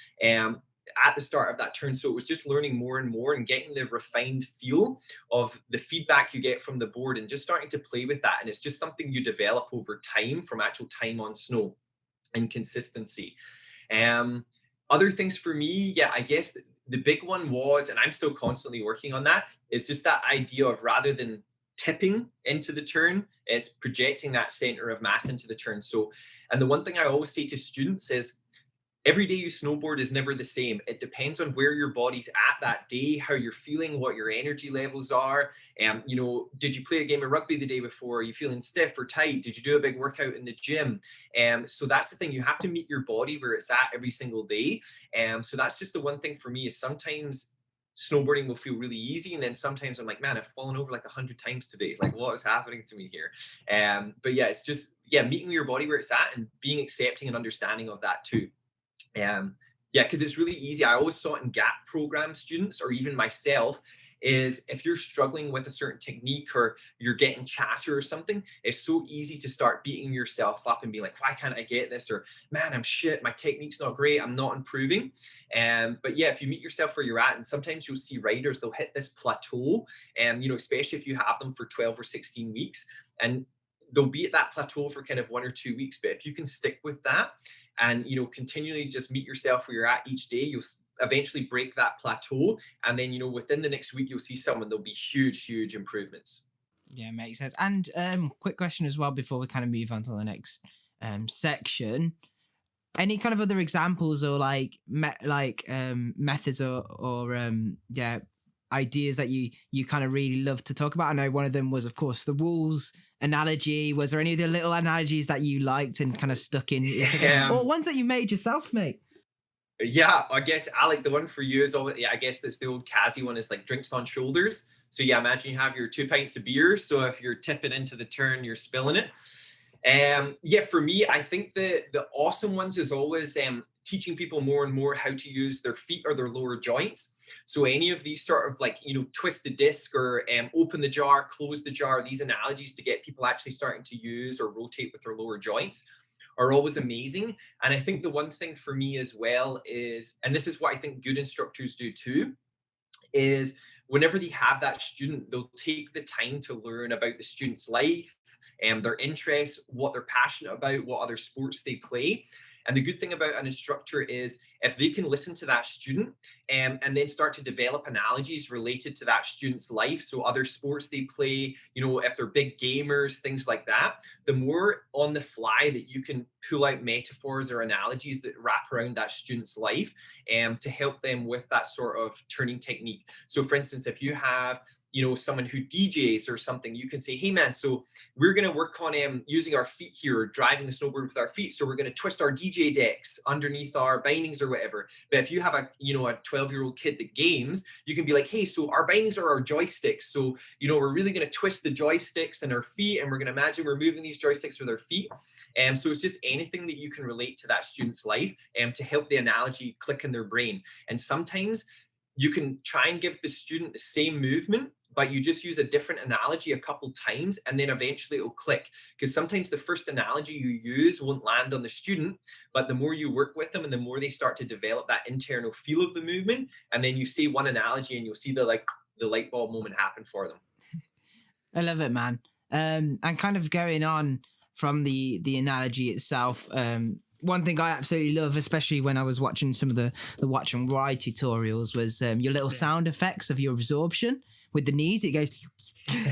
Speaker 2: at the start of that turn. So it was just learning more and more and getting the refined feel of the feedback you get from the board and just starting to play with that. And it's just something you develop over time from actual time on snow and consistency. Other things for me, yeah, I guess the big one was, and I'm still constantly working on that, is just that idea of rather than tipping into the turn, is projecting that center of mass into the turn. So, and the one thing I always say to students is, every day you snowboard is never the same. It depends on where your body's at that day, how you're feeling, what your energy levels are. You know, did you play a game of rugby the day before? Are you feeling stiff or tight? Did you do a big workout in the gym? So that's the thing. You have to meet your body where it's at every single day. So that's just the one thing for me is sometimes snowboarding will feel really easy. And then sometimes I'm like, man, I've fallen over like 100 times today. Like, what is happening to me here? But yeah, it's just, yeah, meeting your body where it's at and being accepting and understanding of that too. Yeah, because it's really easy. I always saw it in GAP program students or even myself is if you're struggling with a certain technique or you're getting chatter or something, it's so easy to start beating yourself up and be like, why can't I get this? Or man, I'm shit. My technique's not great. I'm not improving. But yeah, if you meet yourself where you're at, and sometimes you'll see riders, they'll hit this plateau and, you know, especially if you have them for 12 or 16 weeks and they'll be at that plateau for kind of 1 or 2 weeks. But if you can stick with that, and, you know, continually just meet yourself where you're at each day, you'll eventually break that plateau. And then, you know, within the next week, you'll see someone, there'll be huge improvements.
Speaker 1: Yeah, makes sense. And quick question as well before we kind of move on to the next section. Any kind of other examples or methods or ideas that you kind of really love to talk about? I know one of them was, of course, the walls analogy. Was there any of the little analogies that you liked and kind of stuck in? Or ones that you made yourself, mate?
Speaker 2: Yeah, I guess, Alec, the one for you is always, yeah, I guess that's the old CASI one is like drinks on shoulders. So yeah, imagine you have your 2 pints of beer. So if you're tipping into the turn, you're spilling it. Yeah, for me, I think the awesome ones is always teaching people more and more how to use their feet or their lower joints. So any of these sort of like, you know, twist the disc or open the jar, close the jar, these analogies to get people actually starting to use or rotate with their lower joints are always amazing. And I think the one thing for me as well is, and this is what I think good instructors do too, is whenever they have that student, they'll take the time to learn about the student's life and their interests, what they're passionate about, what other sports they play. And the good thing about an instructor is if they can listen to that student and then start to develop analogies related to that student's life, so other sports they play, you know, if they're big gamers, things like that, the more on the fly that you can pull out metaphors or analogies that wrap around that student's life to help them with that sort of turning technique. So for instance, if you have, you know, someone who DJs or something, you can say, hey man, so we're going to work on using our feet here, driving the snowboard with our feet. So we're going to twist our DJ decks underneath our bindings or whatever. But if you have a 12-year-old kid that games, you can be like, hey, so our bindings are our joysticks. So, you know, we're really going to twist the joysticks in our feet and we're going to imagine we're moving these joysticks with our feet. So it's just anything that you can relate to that student's life to help the analogy click in their brain. And sometimes you can try and give the student the same movement, but you just use a different analogy a couple times and then eventually it'll click. Because sometimes the first analogy you use won't land on the student, but the more you work with them and the more they start to develop that internal feel of the movement, and then you say one analogy and you'll see the light bulb moment happen for them.
Speaker 1: I love it, man. And kind of going on from the analogy itself, one thing I absolutely love, especially when I was watching some of the Watch and Ride tutorials, was your little sound effects of your absorption with the knees. It goes,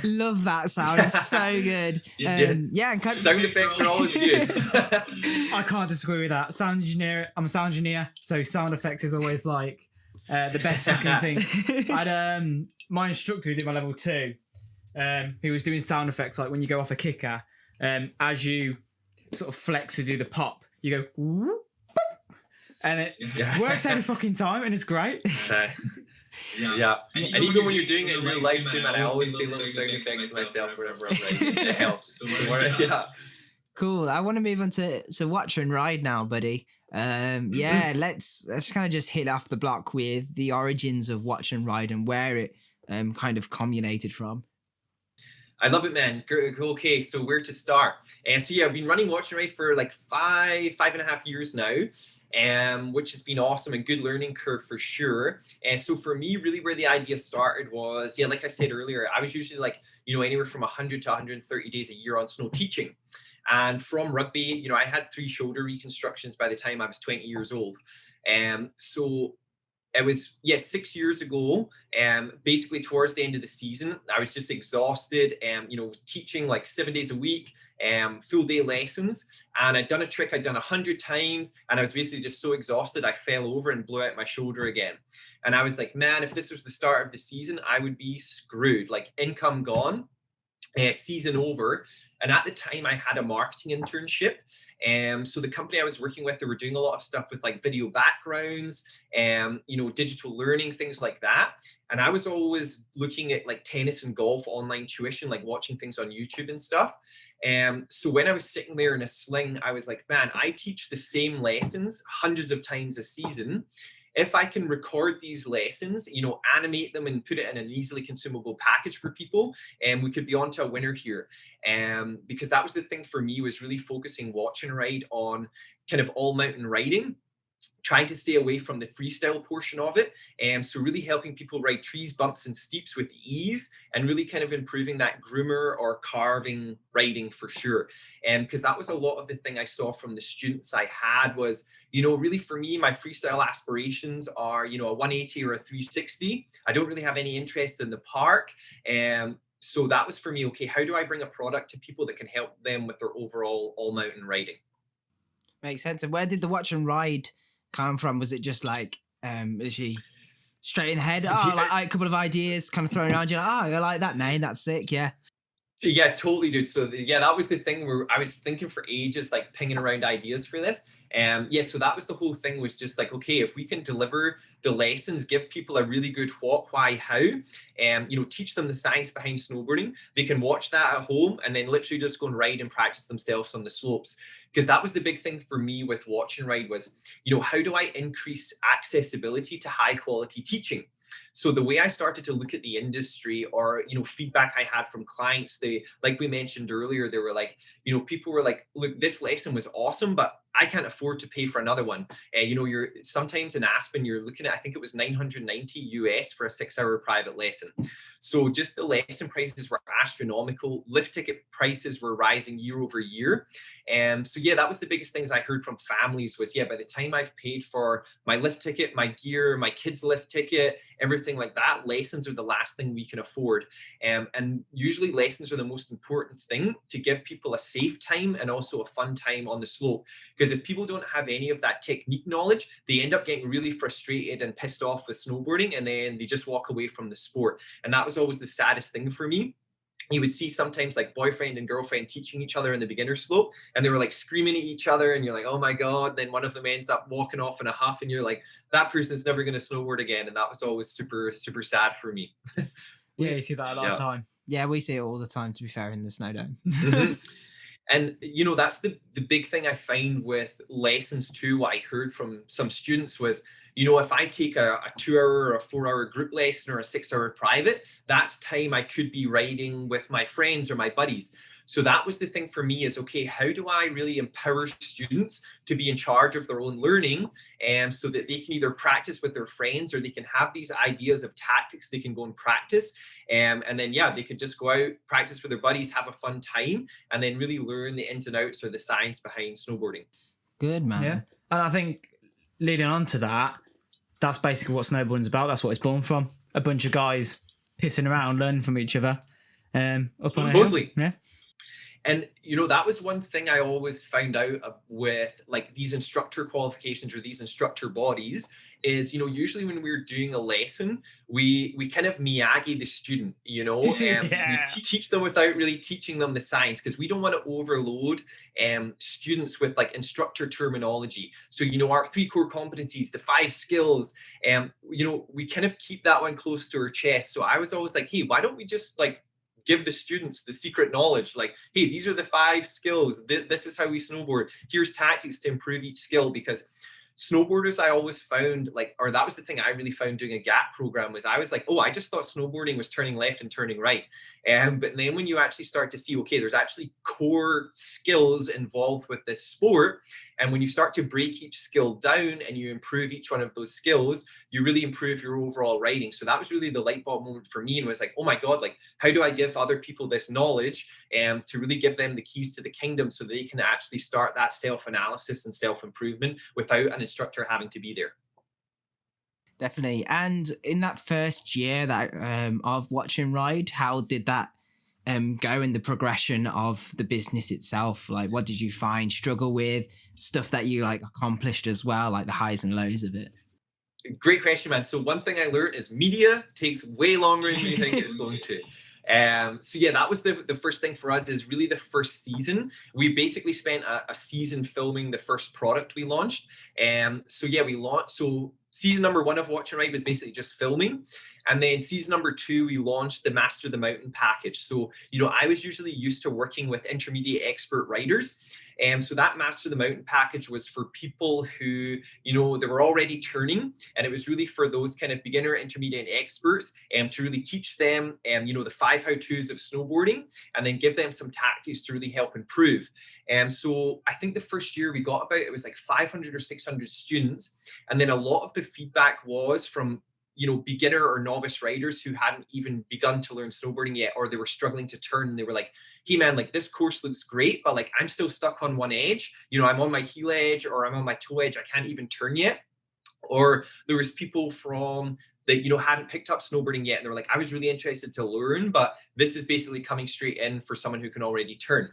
Speaker 1: love that sound. It's so good. Yeah,
Speaker 2: sound effects are always good.
Speaker 3: I can't disagree with that. Sound engineer. I'm a sound engineer, so sound effects is always like the best fucking thing. I'd my instructor who did my level 2. He was doing sound effects like when you go off a kicker, as you sort of flex to do the pop. You go, whoop, and it works every fucking time, and it's great.
Speaker 2: Yeah. And even when you're doing it in real life too, man, I always say little sound effects to myself whenever I'm riding. It helps. Yeah.
Speaker 1: Cool. I want to move on to Watch and Ride now, buddy. Yeah, let's kind of just hit off the block with the origins of Watch and Ride and where it kind of communicated from.
Speaker 2: I love it, man. Okay, so where to start? And so yeah, I've been running Watch and Ride for like five and a half years now, which has been awesome and good learning curve for sure. And so for me, really where the idea started was, yeah, like I said earlier, I was usually like, anywhere from 100 to 130 days a year on snow teaching. And from rugby, I had 3 shoulder reconstructions by the time I was 20 years old. So it was 6 years ago, basically towards the end of the season. I was just exhausted, was teaching like 7 days a week, full day lessons, and I'd done a trick I'd done 100 times, and I was basically just so exhausted I fell over and blew out my shoulder again. And I was like, man, if this was the start of the season, I would be screwed, like income gone. Season over. And at the time I had a marketing internship. So the company I was working with, they were doing a lot of stuff with like video backgrounds, digital learning, things like that. And I was always looking at like tennis and golf online tuition, like watching things on YouTube and stuff. So when I was sitting there in a sling, I was like, man, I teach the same lessons hundreds of times a season. If I can record these lessons, animate them and put it in an easily consumable package for people, and we could be on to a winner here. Because that was the thing for me, was really focusing Watch and Ride on kind of all mountain riding, trying to stay away from the freestyle portion of it. So really helping people ride trees, bumps, and steeps with ease, and really kind of improving that groomer or carving riding for sure. Because that was a lot of the thing I saw from the students I had was, really for me, my freestyle aspirations are, a 180 or a 360. I don't really have any interest in the park. So that was for me, okay, how do I bring a product to people that can help them with their overall all mountain riding?
Speaker 1: Makes sense. And where did the Watch and Ride come from? Was it just like, is she straight in the head? Oh, like a couple of ideas kind of thrown around you. Like, oh, I like that name. That's sick. Yeah.
Speaker 2: Yeah, totally, dude. So that was the thing where I was thinking for ages, like pinging around ideas for this. So that was the whole thing, was just like, okay, if we can deliver the lessons, give people a really good what, why, how, teach them the science behind snowboarding, they can watch that at home and then literally just go and ride and practice themselves on the slopes. Because that was the big thing for me with Watch and Ride was, how do I increase accessibility to high quality teaching? So the way I started to look at the industry, or, feedback I had from clients, like we mentioned earlier, they were like, people were like, look, this lesson was awesome, but I can't afford to pay for another one. You're sometimes in Aspen, you're looking at, I think it was $990 US for a 6-hour private lesson. So just the lesson prices were astronomical. Lift ticket prices were rising year over year. That was the biggest things I heard from families was, by the time I've paid for my lift ticket, my gear, my kids' lift ticket, everything like that, lessons are the last thing we can afford. And usually lessons are the most important thing to give people a safe time and also a fun time on the slope. Because if people don't have any of that technique knowledge, they end up getting really frustrated and pissed off with snowboarding, and then they just walk away from the sport. And that was always the saddest thing for me. You would see sometimes like boyfriend and girlfriend teaching each other in the beginner slope, and they were like screaming at each other, and you're like, oh my God. Then one of them ends up walking off in a huff, and you're like, that person's never going to snowboard again. And that was always super, super sad for me.
Speaker 3: Yeah, you see that a lot of time.
Speaker 1: Yeah, we see it all the time, to be fair, in the Snowdome.
Speaker 2: And, that's the big thing I find with lessons too. What I heard from some students was, if I take a 2-hour or a 4-hour group lesson or a 6-hour private, that's time I could be riding with my friends or my buddies. So that was the thing for me is, okay, how do I really empower students to be in charge of their own learning, so that they can either practice with their friends or they can have these ideas of tactics they can go and practice. And then, they could just go out, practice with their buddies, have a fun time, and then really learn the ins and outs or the science behind snowboarding.
Speaker 1: Good, man.
Speaker 3: Yeah. And I think leading on to that, that's basically what snowboarding's about. That's what it's born from. A bunch of guys pissing around, learning from each other. Up on
Speaker 2: totally.
Speaker 3: Yeah.
Speaker 2: And, that was one thing I always found out with like these instructor qualifications or these instructor bodies is, usually when we're doing a lesson, we kind of Miyagi the student, and we
Speaker 3: Yeah.
Speaker 2: teach them without really teaching them the science, because we don't want to overload students with like instructor terminology. So, our 3 core competencies, the 5 skills, we kind of keep that one close to our chest. So I was always like, hey, why don't we just like give the students the secret knowledge, like, hey, these are the 5 skills, this is how we snowboard, here's tactics to improve each skill. Because snowboarders, I always found like, or that was the thing I really found doing a gap program, was I was like, oh, I just thought snowboarding was turning left and turning right. But then when you actually start to see, okay, there's actually core skills involved with this sport, and when you start to break each skill down and you improve each one of those skills, you really improve your overall riding. So that was really the light bulb moment for me, and was like, oh my God, like, how do I give other people this knowledge to really give them the keys to the kingdom so they can actually start that self-analysis and self-improvement without an instructor having to be there.
Speaker 1: Definitely. And in that first year that of Watch and Ride, how did that go in the progression of the business itself? Like, what did you find, struggle with, stuff that you like accomplished as well, like the highs and lows of it?
Speaker 2: Great question, man. So one thing I learned is media takes way longer than you think it's going to. So yeah, that was the first thing for us, is really the first season. We basically spent a season filming the first product we launched. So yeah, we launched, so season number 1 of Watch and Ride was basically just filming. And then season number 2, we launched the Master the Mountain package. So, I was usually used to working with intermediate expert riders. So that Master the Mountain package was for people who, they were already turning. And it was really for those kind of beginner, intermediate, and experts to really teach them, the 5 how-tos of snowboarding, and then give them some tactics to really help improve. So I think the first year we got about, it was like 500 or 600 students. And then a lot of the feedback was from beginner or novice riders who hadn't even begun to learn snowboarding yet, or they were struggling to turn. And they were like, hey man, like, this course looks great, but like, I'm still stuck on one edge. I'm on my heel edge, or I'm on my toe edge. I can't even turn yet. Or there was people from that hadn't picked up snowboarding yet, and they were like, I was really interested to learn, but this is basically coming straight in for someone who can already turn.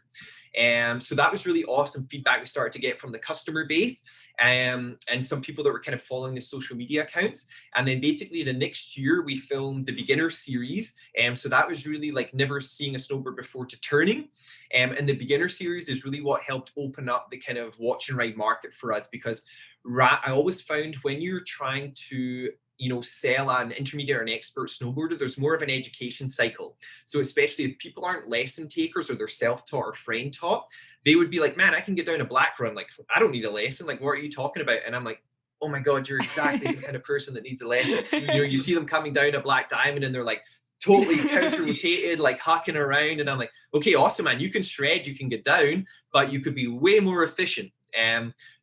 Speaker 2: So that was really awesome feedback we started to get from the customer base, and some people that were kind of following the social media accounts. And then basically the next year we filmed the beginner series. So that was really like never seeing a snowboard before to turning. And the beginner series is really what helped open up the kind of watch and ride market for us, because I always found when you're trying to sell an intermediate or an expert snowboarder, there's more of an education cycle. So especially if people aren't lesson takers, or they're self-taught or friend taught, they would be like, man, I can get down a black run. Like, I don't need a lesson. Like, what are you talking about? And I'm like, oh my God, you're exactly the kind of person that needs a lesson. You see them coming down a black diamond and they're like totally counter rotated, like hucking around. And I'm like, okay, awesome, man. You can shred, you can get down, but you could be way more efficient.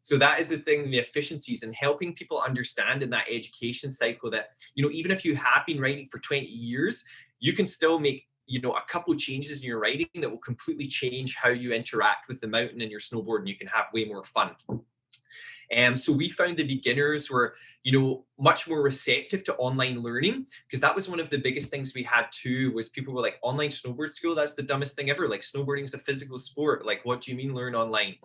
Speaker 2: So that is the thing, the efficiencies, and helping people understand in that education cycle that, even if you have been riding for 20 years, you can still make, a couple of changes in your riding that will completely change how you interact with the mountain and your snowboard, and you can have way more fun. So we found the beginners were, much more receptive to online learning, because that was one of the biggest things we had too, was people were like, online snowboard school, that's the dumbest thing ever. Like, snowboarding is a physical sport. Like, what do you mean learn online?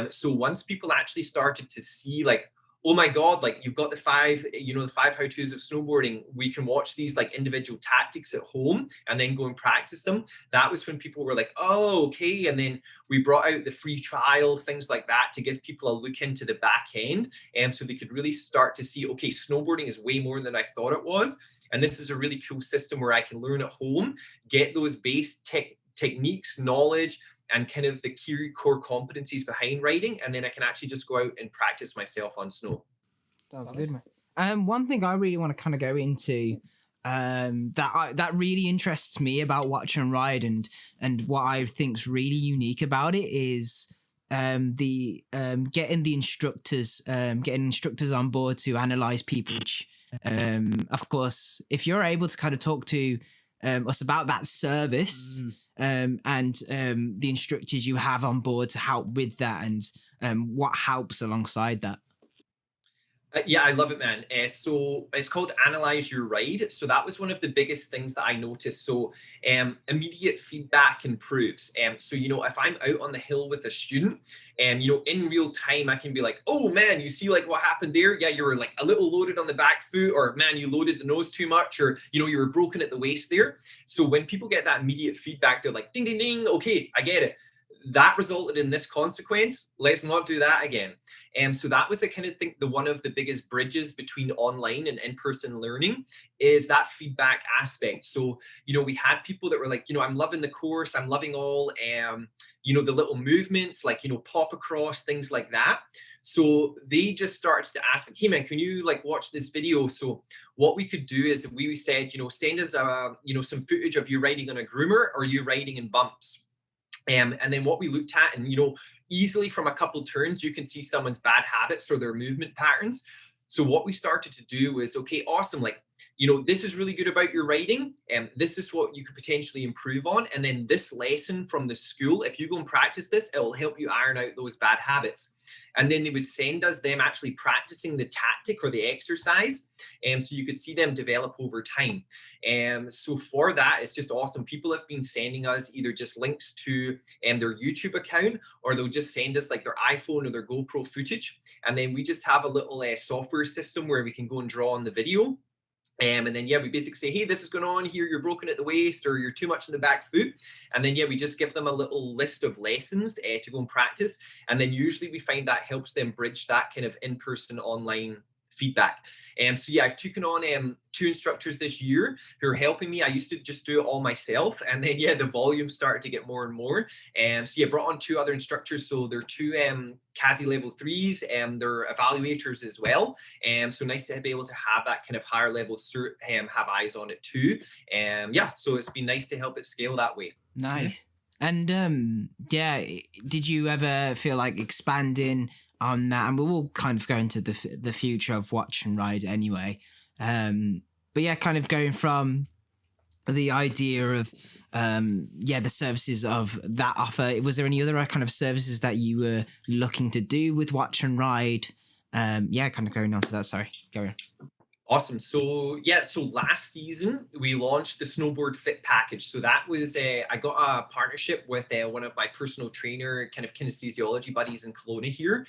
Speaker 2: So once people actually started to see like, oh my God, like, you've got the 5 how-tos of snowboarding, we can watch these like individual tactics at home and then go and practice them. That was when people were like, oh, okay. And then we brought out the free trial, things like that, to give people a look into the back end. And so they could really start to see, okay, snowboarding is way more than I thought it was. And this is a really cool system where I can learn at home, get those base techniques, knowledge, and kind of the key core competencies behind riding, and then I can actually just go out and practice myself on snow.
Speaker 1: Sounds good, man. One thing I really want to kind of go into that really interests me about Watch and Ride, and what I think's really unique about it is the getting instructors on board to analyze people. Of course, if you're able to kind of talk to us about that service and the instructors you have on board to help with that, and what helps alongside that.
Speaker 2: Yeah, I love it, man. So it's called Analyze Your Ride. So that was one of the biggest things that I noticed. So immediate feedback improves. So, if I'm out on the hill with a student, in real time, I can be like, oh man, you see like what happened there? Yeah, you were like a little loaded on the back foot, or man, you loaded the nose too much, or, you were broken at the waist there. So when people get that immediate feedback, they're like, ding, ding, ding. Okay, I get it. That resulted in this consequence. Let's not do that again. So that was the kind of thing, one of the biggest bridges between online and in-person learning is that feedback aspect. So, we had people that were like, I'm loving the course. I'm loving all, the little movements, like, pop across, things like that. So they just started to ask, hey man, can you like watch this video? So what we could do is we said, send us, some footage of you riding on a groomer or you riding in bumps. And then what we looked at, and easily from a couple turns, you can see someone's bad habits or their movement patterns. So what we started to do was, okay, awesome. Like, this is really good about your riding, and this is what you could potentially improve on. And then this lesson from the school, if you go and practice this, it will help you iron out those bad habits. And then they would send us them actually practicing the tactic or the exercise. So you could see them develop over time. So for that, it's just awesome. People have been sending us either just links to their YouTube account, or they'll just send us like their iPhone or their GoPro footage. And then we just have a little software system where we can go and draw on the video. And then, we basically say, hey, this is going on here. You're broken at the waist, or you're too much in the back foot. And then, we just give them a little list of lessons to go and practice. And then usually we find that helps them bridge that kind of in-person online feedback. So I've taken on 2 instructors this year who are helping me. I used to just do it all myself, and then the volume started to get more and more. Brought on 2 other instructors. So they're 2 CASI level 3s, and they're evaluators as well. So nice to be able to have that kind of higher level cert, have eyes on it too. So it's been nice to help it scale that way.
Speaker 1: Nice. And did you ever feel like expanding on that? And we will kind of go into the future of Watch and Ride anyway. But kind of going from the idea of the services of that offer. Was there any other kind of services that you were looking to do with Watch and Ride? Kind of going on to that. Sorry, go on.
Speaker 2: Awesome. So last season we launched the Snowboard Fit package. So that was I got a partnership with one of my personal trainer kind of kinesthesiology buddies in Kelowna here.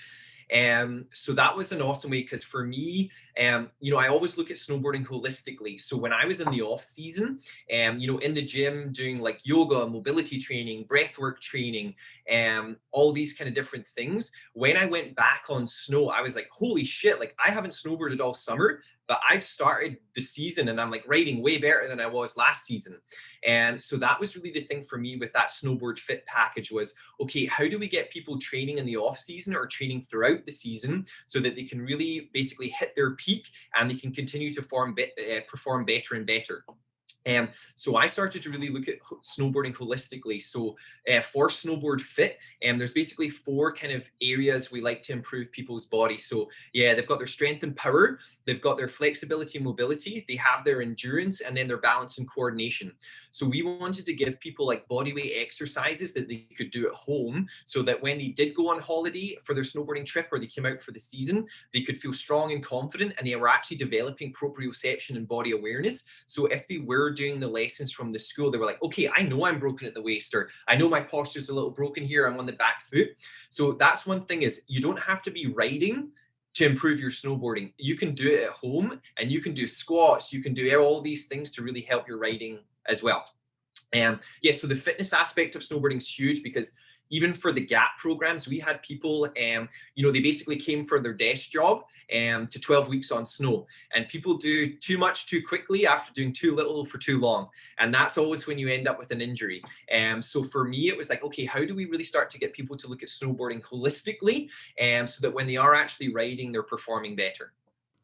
Speaker 2: So that was an awesome way, because for me, I always look at snowboarding holistically. So when I was in the off season, in the gym doing like yoga, mobility training, breathwork training, all these kind of different things, when I went back on snow, I was like, holy shit, like I haven't snowboarded all summer, but I've started the season and I'm like riding way better than I was last season. And so that was really the thing for me with that Snowboard Fit package was, okay, how do we get people training in the off season or training throughout the season so that they can really basically hit their peak and they can continue to perform better and better. So I started to really look at snowboarding holistically. So for Snowboard Fit, there's basically 4 kind of areas we like to improve people's bodies. So they've got their strength and power, they've got their flexibility and mobility, they have their endurance, and then their balance and coordination. So we wanted to give people like bodyweight exercises that they could do at home, so that when they did go on holiday for their snowboarding trip or they came out for the season, they could feel strong and confident, and they were actually developing proprioception and body awareness. So if they were doing the lessons from the school, they were like, okay, I know I'm broken at the waist, or I know my posture's a little broken here, I'm on the back foot. So that's one thing, is you don't have to be riding to improve your snowboarding. You can do it at home, and you can do squats, you can do all these things to really help your riding as well. So the fitness aspect of snowboarding is huge, because even for the gap programs, we had people, they basically came for their desk job to 12 weeks on snow, and people do too much too quickly after doing too little for too long. And that's always when you end up with an injury. So for me, it was like, okay, how do we really start to get people to look at snowboarding holistically, so that when they are actually riding, they're performing better?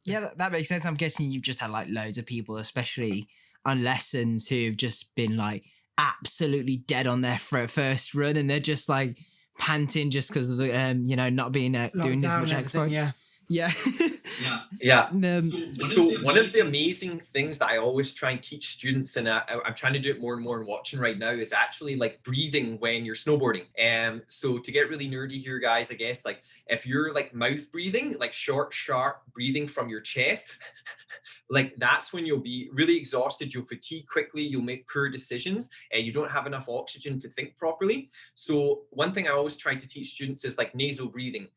Speaker 1: Yeah, that makes sense. I'm guessing you've just had like loads of people, especially on lessons, who've just been like absolutely dead on their first run, and they're just like panting just because of the not being doing as much exercise. Yeah.
Speaker 2: Yeah.
Speaker 1: Um,
Speaker 2: So one of the amazing things that I always try and teach students, and I'm trying to do it more and more in watching right now, is actually like breathing when you're snowboarding. So to get really nerdy here, guys, I guess like if you're like mouth breathing, like short, sharp breathing from your chest, like that's when you'll be really exhausted, you'll fatigue quickly, you'll make poor decisions, and you don't have enough oxygen to think properly. So one thing I always try to teach students is like nasal breathing,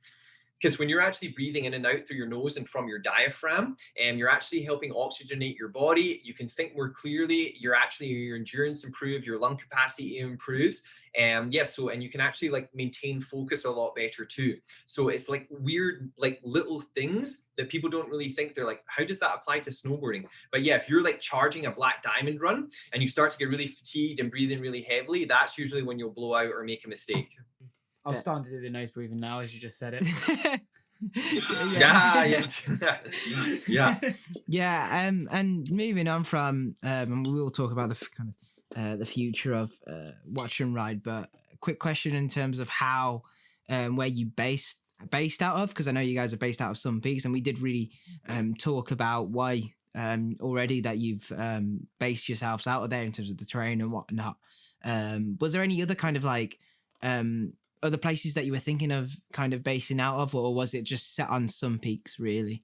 Speaker 2: because when you're actually breathing in and out through your nose and from your diaphragm, and you're actually helping oxygenate your body, you can think more clearly, your endurance improves, your lung capacity improves. And you can actually like maintain focus a lot better too. So it's like weird, like little things that people don't really think. They're like, how does that apply to snowboarding? But yeah, if you're like charging a black diamond run and you start to get really fatigued and breathing really heavily, that's usually when you'll blow out or make a mistake.
Speaker 3: I'm starting to do the nose breathing now, as you just said it.
Speaker 2: Yeah.
Speaker 1: And moving on from, and we will talk about the future of Watch and Ride, but a quick question in terms of how, where you based out of, because I know you guys are based out of Sun Peaks, and we did really talk about why already that you've based yourselves out of there in terms of the terrain and whatnot. Was there any other kind of like other places that you were thinking of kind of basing out of, or was it just set on Sun Peaks really?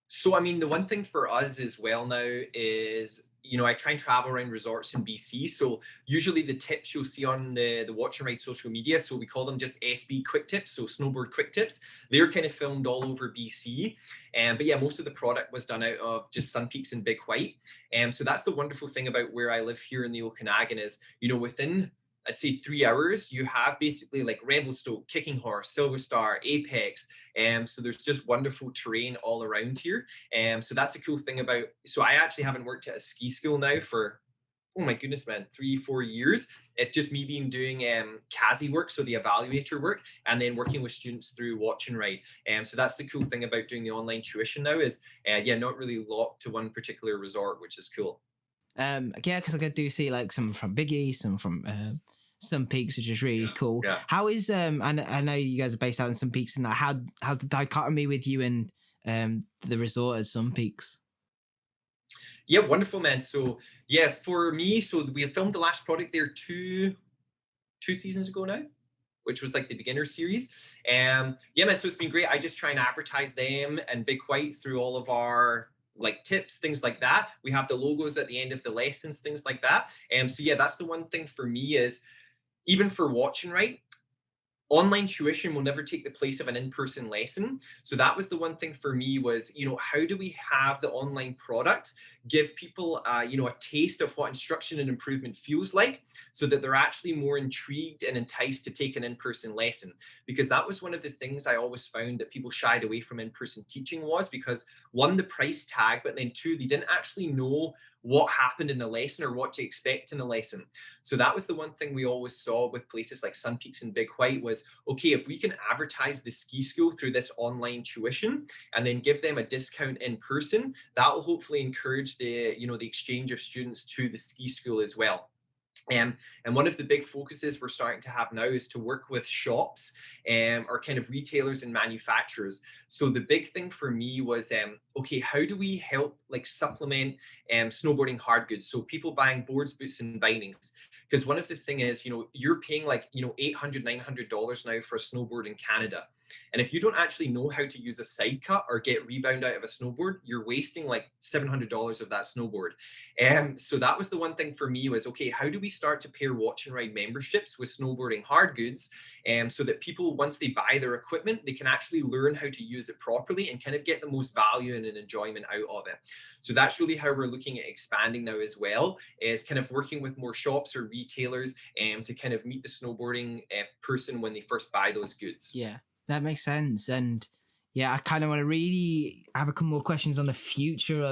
Speaker 2: So, I mean, the one thing for us as well now is, I try and travel around resorts in BC. So usually the tips you'll see on the Watch and Ride social media, so we call them just SB quick tips, so snowboard quick tips. They're kind of filmed all over BC. But yeah, most of the product was done out of just Sun Peaks and Big White. So that's the wonderful thing about where I live here in the Okanagan is, within I'd say 3 hours, you have basically like Revelstoke, Kicking Horse, Silver Star, Apex. So there's just wonderful terrain all around here. So that's the cool thing about, so I actually haven't worked at a ski school now for, oh my goodness, man, 3-4 years. It's just me doing CASI work, so the evaluator work, and then working with students through Watch and Ride. So that's the cool thing about doing the online tuition now is, not really locked to one particular resort, which is cool.
Speaker 1: Yeah, because I do see like some from Big East, some from Sun Peaks, which is really cool.
Speaker 2: Yeah.
Speaker 1: How is I know you guys are based out in Sun Peaks, and how's the dichotomy with you and the resort at Sun Peaks?
Speaker 2: Yeah, wonderful, man. So yeah, for me, so we filmed the last product there two seasons ago now, which was like the beginner series. Yeah, man, so it's been great. I just try and advertise them and Big White through all of our like tips, things like that. We have the logos at the end of the lessons, things like that. So yeah, that's the one thing for me is, even for Watch and Ride, online tuition will never take the place of an in-person lesson. So that was the one thing for me was, how do we have the online product give people, a taste of what instruction and improvement feels like, so that they're actually more intrigued and enticed to take an in-person lesson? Because that was one of the things I always found that people shied away from in-person teaching was because, one, the price tag, but then two, they didn't actually know what happened in the lesson or what to expect in a lesson. So that was the one thing we always saw with places like Sun Peaks and Big White was, okay, if we can advertise the ski school through this online tuition and then give them a discount in person, that will hopefully encourage the exchange of students to the ski school as well. And one of the big focuses we're starting to have now is to work with shops or kind of retailers and manufacturers. So the big thing for me was, okay, how do we help like supplement snowboarding hard goods? So people buying boards, boots, and bindings. Because one of the thing is, you're paying like, $800, $900 now for a snowboard in Canada. And if you don't actually know how to use a side cut or get rebound out of a snowboard, you're wasting like $700 of that snowboard. So that was the one thing for me was, okay, how do we start to pair Watch and Ride memberships with snowboarding hard goods, so that people, once they buy their equipment, they can actually learn how to use it properly and kind of get the most value and an enjoyment out of it. So that's really how we're looking at expanding now as well, is kind of working with more shops or retailers to kind of meet the snowboarding person when they first buy those goods.
Speaker 1: Yeah, that makes sense. And yeah, I kind of want to really have a couple more questions on the future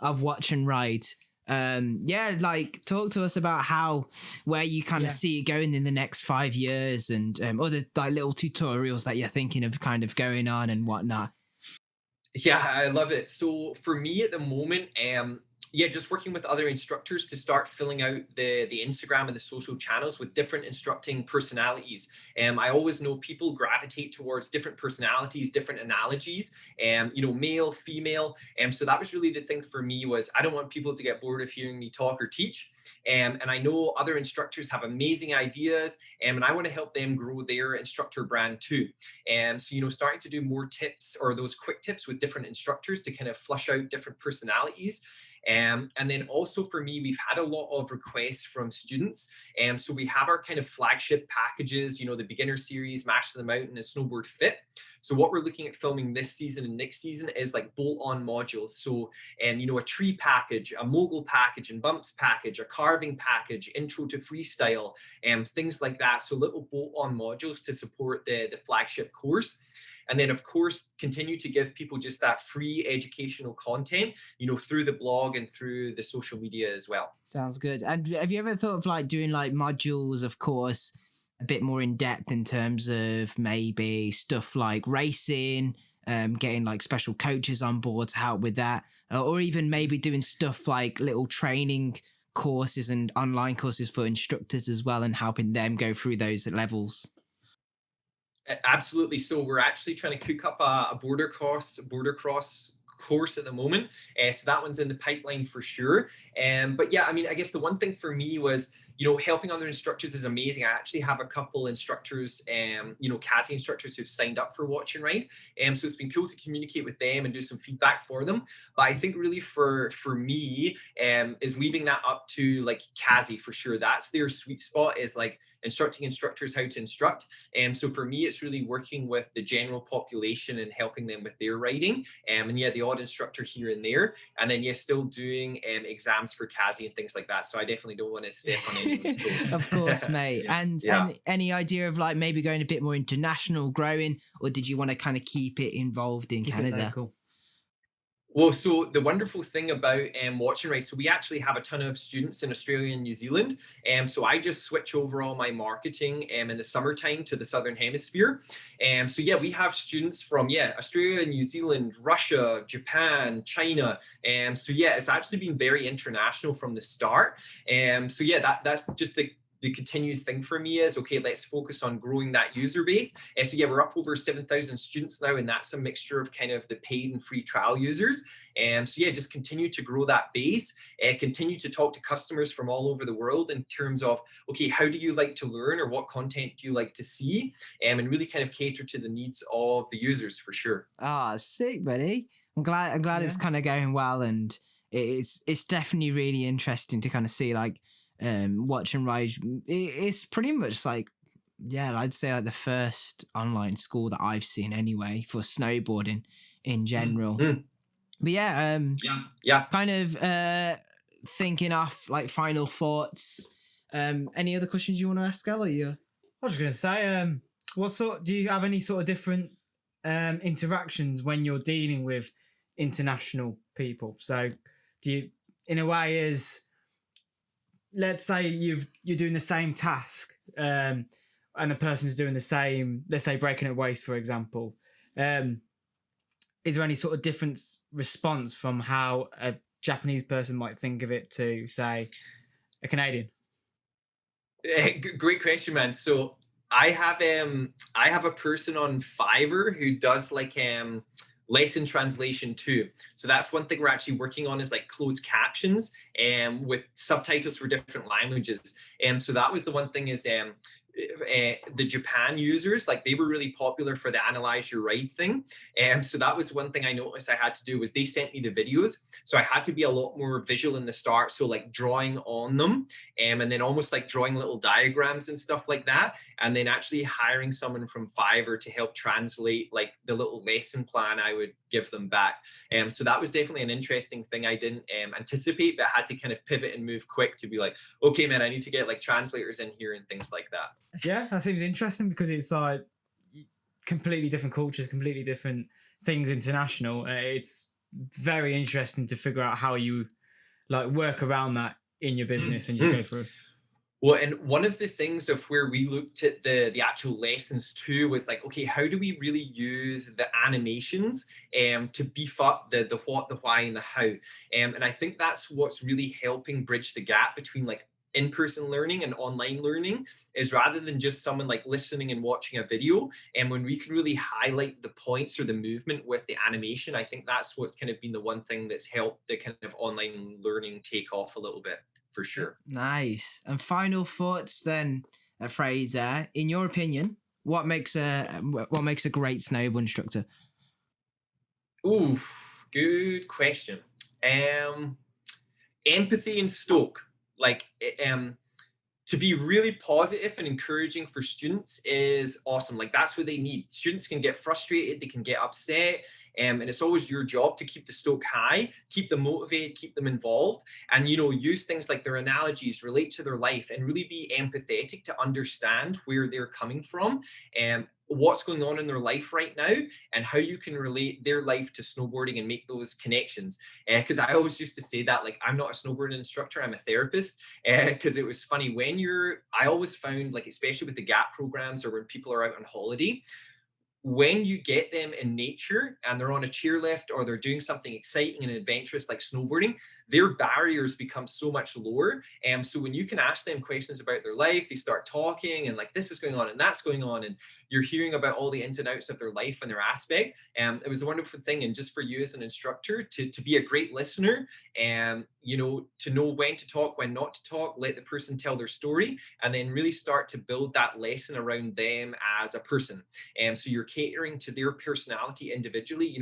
Speaker 1: of Watch and Ride. Like talk to us about where you kind of see it going in the next 5 years, and other like little tutorials that you're thinking of kind of going on and whatnot.
Speaker 2: Yeah, I love it. So for me at the moment, yeah, just working with other instructors to start filling out the Instagram and the social channels with different instructing personalities. I always know people gravitate towards different personalities, different analogies, male, female. So that was really the thing for me, was I don't want people to get bored of hearing me talk or teach. And I know other instructors have amazing ideas, and I want to help them grow their instructor brand too. And so, starting to do more tips, or those quick tips with different instructors to kind of flush out different personalities. And then also for me, we've had a lot of requests from students. So we have our kind of flagship packages, the beginner series, Master the Mountain, and Snowboard Fit. So what we're looking at filming this season and next season is like bolt-on modules. So, a tree package, a mogul package and bumps package, a carving package, intro to freestyle, and things like that. So little bolt-on modules to support the flagship course. And then, of course, continue to give people just that free educational content, through the blog and through the social media as well.
Speaker 1: Sounds good. And have you ever thought of like doing like modules, of course, a bit more in depth in terms of maybe stuff like racing, getting like special coaches on board to help with that, or even maybe doing stuff like little training courses and online courses for instructors as well, and helping them go through those levels?
Speaker 2: Absolutely. So we're actually trying to cook up a border cross course at the moment. So that one's in the pipeline for sure. But yeah, I guess the one thing for me was, helping other instructors is amazing. I actually have a couple instructors, CASI instructors who've signed up for Watch and Ride. So it's been cool to communicate with them and do some feedback for them. But I think really for me, is leaving that up to like CASI for sure. That's their sweet spot, is like instructing instructors how to instruct. So for me, it's really working with the general population and helping them with their riding. And yeah, the odd instructor here and there. And then, yeah, still doing exams for CASI and things like that. So I definitely don't want to step on anyone's toes.
Speaker 1: Of course, mate. And any idea of like maybe going a bit more international, growing, or did you want to kind of keep it involved in Canada?
Speaker 2: Well, so the wonderful thing about Watch and Ride, so we actually have a ton of students in Australia and New Zealand. So I just switch over all my marketing in the summertime to the Southern Hemisphere. So yeah, we have students from, Australia, New Zealand, Russia, Japan, China. So yeah, it's actually been very international from the start. So yeah, that's just the continued thing for me is, okay, let's focus on growing that user base. So yeah, we're up over 7,000 students now, and that's a mixture of kind of the paid and free trial users. So yeah, just continue to grow that base, continue to talk to customers from all over the world in terms of, okay, how do you like to learn, or what content do you like to see, and really kind of cater to the needs of the users for sure.
Speaker 1: Sick, buddy. I'm glad it's kind of going well, and it's definitely really interesting to kind of see like Watch and Ride. It's pretty much like, I'd say like the first online school that I've seen anyway for snowboarding in general. But kind of thinking off like final thoughts. Any other questions you want to ask, Ella? I
Speaker 3: was just gonna say, do you have any sort of different interactions when you're dealing with international people? So do you, in a way, let's say you're doing the same task, and the person's doing the same, let's say breaking a waist, for example. Is there any sort of different response from how a Japanese person might think of it to, say, a Canadian?
Speaker 2: Great question, man. So I have a person on Fiverr who does like lesson translation too. So that's one thing we're actually working on, is like closed captions with subtitles for different languages. So that was the one thing, is the Japan users, like they were really popular for the analyze your ride thing. So that was one thing I noticed I had to do, was they sent me the videos. So I had to be a lot more visual in the start. So like drawing on them, and then almost like drawing little diagrams and stuff like that. And then actually hiring someone from Fiverr to help translate like the little lesson plan I would give them back. So that was definitely an interesting thing I didn't anticipate, but I had to kind of pivot and move quick to be like, okay, man, I need to get like translators in here and things like that.
Speaker 3: Yeah, that seems interesting, because it's like completely different cultures, completely different things international. It's very interesting to figure out how you like work around that in your business and just go through.
Speaker 2: Well, and one of the things of where we looked at the actual lessons too was like, okay, how do we really use the animations to beef up the what, the why, and the how? And I think that's what's really helping bridge the gap between like in-person learning and online learning, is rather than just someone like listening and watching a video, and when we can really highlight the points or the movement with the animation, I think that's what's kind of been the one thing that's helped the kind of online learning take off a little bit, for sure.
Speaker 1: Nice. And final thoughts then, Fraser. In your opinion, what makes a great snowboard instructor?
Speaker 2: Ooh, good question. Um, Empathy and stoke. Like, to be really positive and encouraging for students is awesome. Like, that's what they need. Students can get frustrated, they can get upset, and it's always your job to keep the stoke high, keep them motivated, keep them involved, and use things like their analogies, relate to their life, and really be empathetic to understand where they're coming from and what's going on in their life right now, and how you can relate their life to snowboarding and make those connections. Because I always used to say that, like, I'm not a snowboarding instructor, I'm a therapist. Because it was funny when I always found, like, especially with the gap programs or when people are out on holiday, when you get them in nature and they're on a chairlift or they're doing something exciting and adventurous like snowboarding, their barriers become so much lower. And so when you can ask them questions about their life, they start talking and like, this is going on and that's going on, and you're hearing about all the ins and outs of their life and their aspect. And it was a wonderful thing. And just for you as an instructor to be a great listener, and to know when to talk, when not to talk, let the person tell their story, and then really start to build that lesson around them as a person. And so you're catering to their personality individually.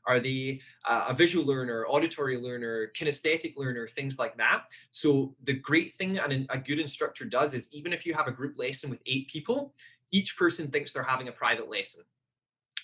Speaker 2: Are they a visual learner, auditory learner, kinesthetic learner, things like that. So the great thing a good instructor does is, even if you have a group lesson with 8 people, each person thinks they're having a private lesson.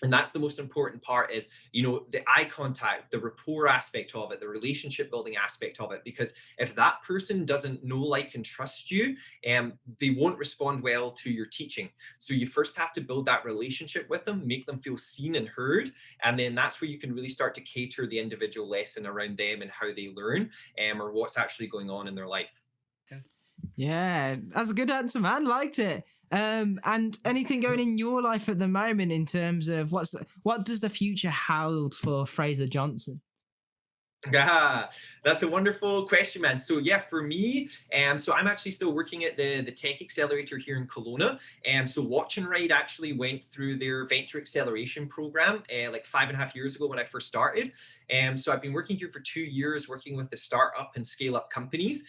Speaker 2: And that's the most important part, is the eye contact, the rapport aspect of it, the relationship building aspect of it. Because if that person doesn't know, like, and trust you, they won't respond well to your teaching. So you first have to build that relationship with them, make them feel seen and heard, and then that's where you can really start to cater the individual lesson around them and how they learn, or what's actually going on in their life.
Speaker 1: Yeah, that's a good answer, man. Liked it. And anything going in your life at the moment in terms of what does the future hold for Fraser Johnston?
Speaker 2: Yeah, that's a wonderful question, man. So yeah, for me, so I'm actually still working at the Tech Accelerator here in Kelowna. So Watch and Ride actually went through their Venture Acceleration program like 5.5 years ago when I first started. So I've been working here for 2 years, working with the startup and scale up companies,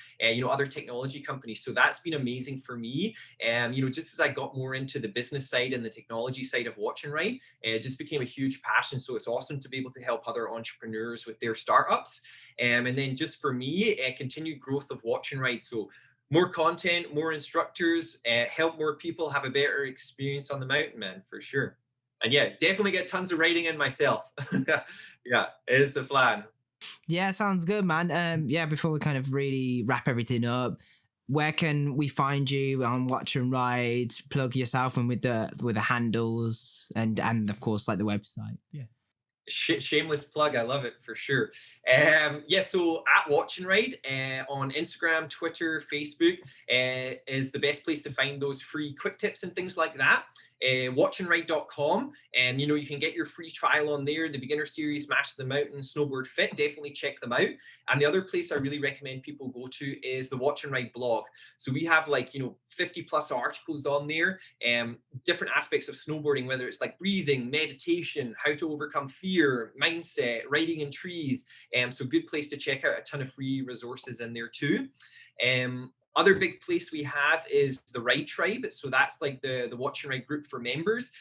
Speaker 2: other technology companies. So that's been amazing for me. Just as I got more into the business side and the technology side of Watch and Ride, it just became a huge passion. So it's awesome to be able to help other entrepreneurs with their startups. And then just for me, continued growth of Watch and Ride. So more content, more instructors, help more people have a better experience on the mountain, man, for sure. And yeah, definitely get tons of writing in myself. Yeah, it is the plan.
Speaker 1: Yeah, sounds good, man. Yeah, before we kind of really wrap everything up, where can we find you on Watch and Ride? Plug yourself and with the handles and of course like the website. Yeah.
Speaker 2: Shameless plug, I love it, for sure. So at Watch and Ride on Instagram, Twitter, Facebook is the best place to find those free quick tips and things like that. Watchandride.com, and you can get your free trial on there. The beginner series, Master the Mountain, Snowboard Fit, definitely check them out. And the other place I really recommend people go to is the Watch and Ride blog. So we have 50 plus articles on there, different aspects of snowboarding, whether it's like breathing, meditation, how to overcome fear, mindset, riding in trees. So good place to check out. A ton of free resources in there too. Other big place we have is the Ride Tribe. So that's like the Watch and Ride group for members.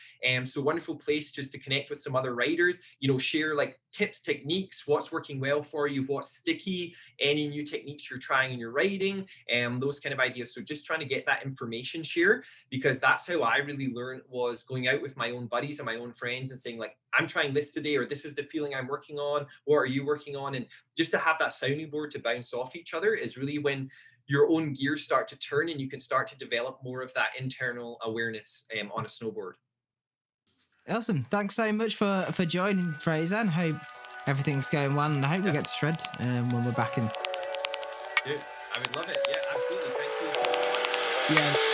Speaker 2: So wonderful place just to connect with some other riders, share like tips, techniques, what's working well for you, what's sticky, any new techniques you're trying in your riding, those kind of ideas. So just trying to get that information share, because that's how I really learned, was going out with my own buddies and my own friends and saying like, I'm trying this today, or this is the feeling I'm working on. What are you working on? And just to have that sounding board to bounce off each other is really when your own gears start to turn and you can start to develop more of that internal awareness on a snowboard.
Speaker 1: Awesome. Thanks so much for joining, Fraser, and hope everything's going well, and I hope we get to shred when we're back in.
Speaker 2: Dude, I would love it. Yeah, absolutely. Thank you so much.
Speaker 1: Yeah.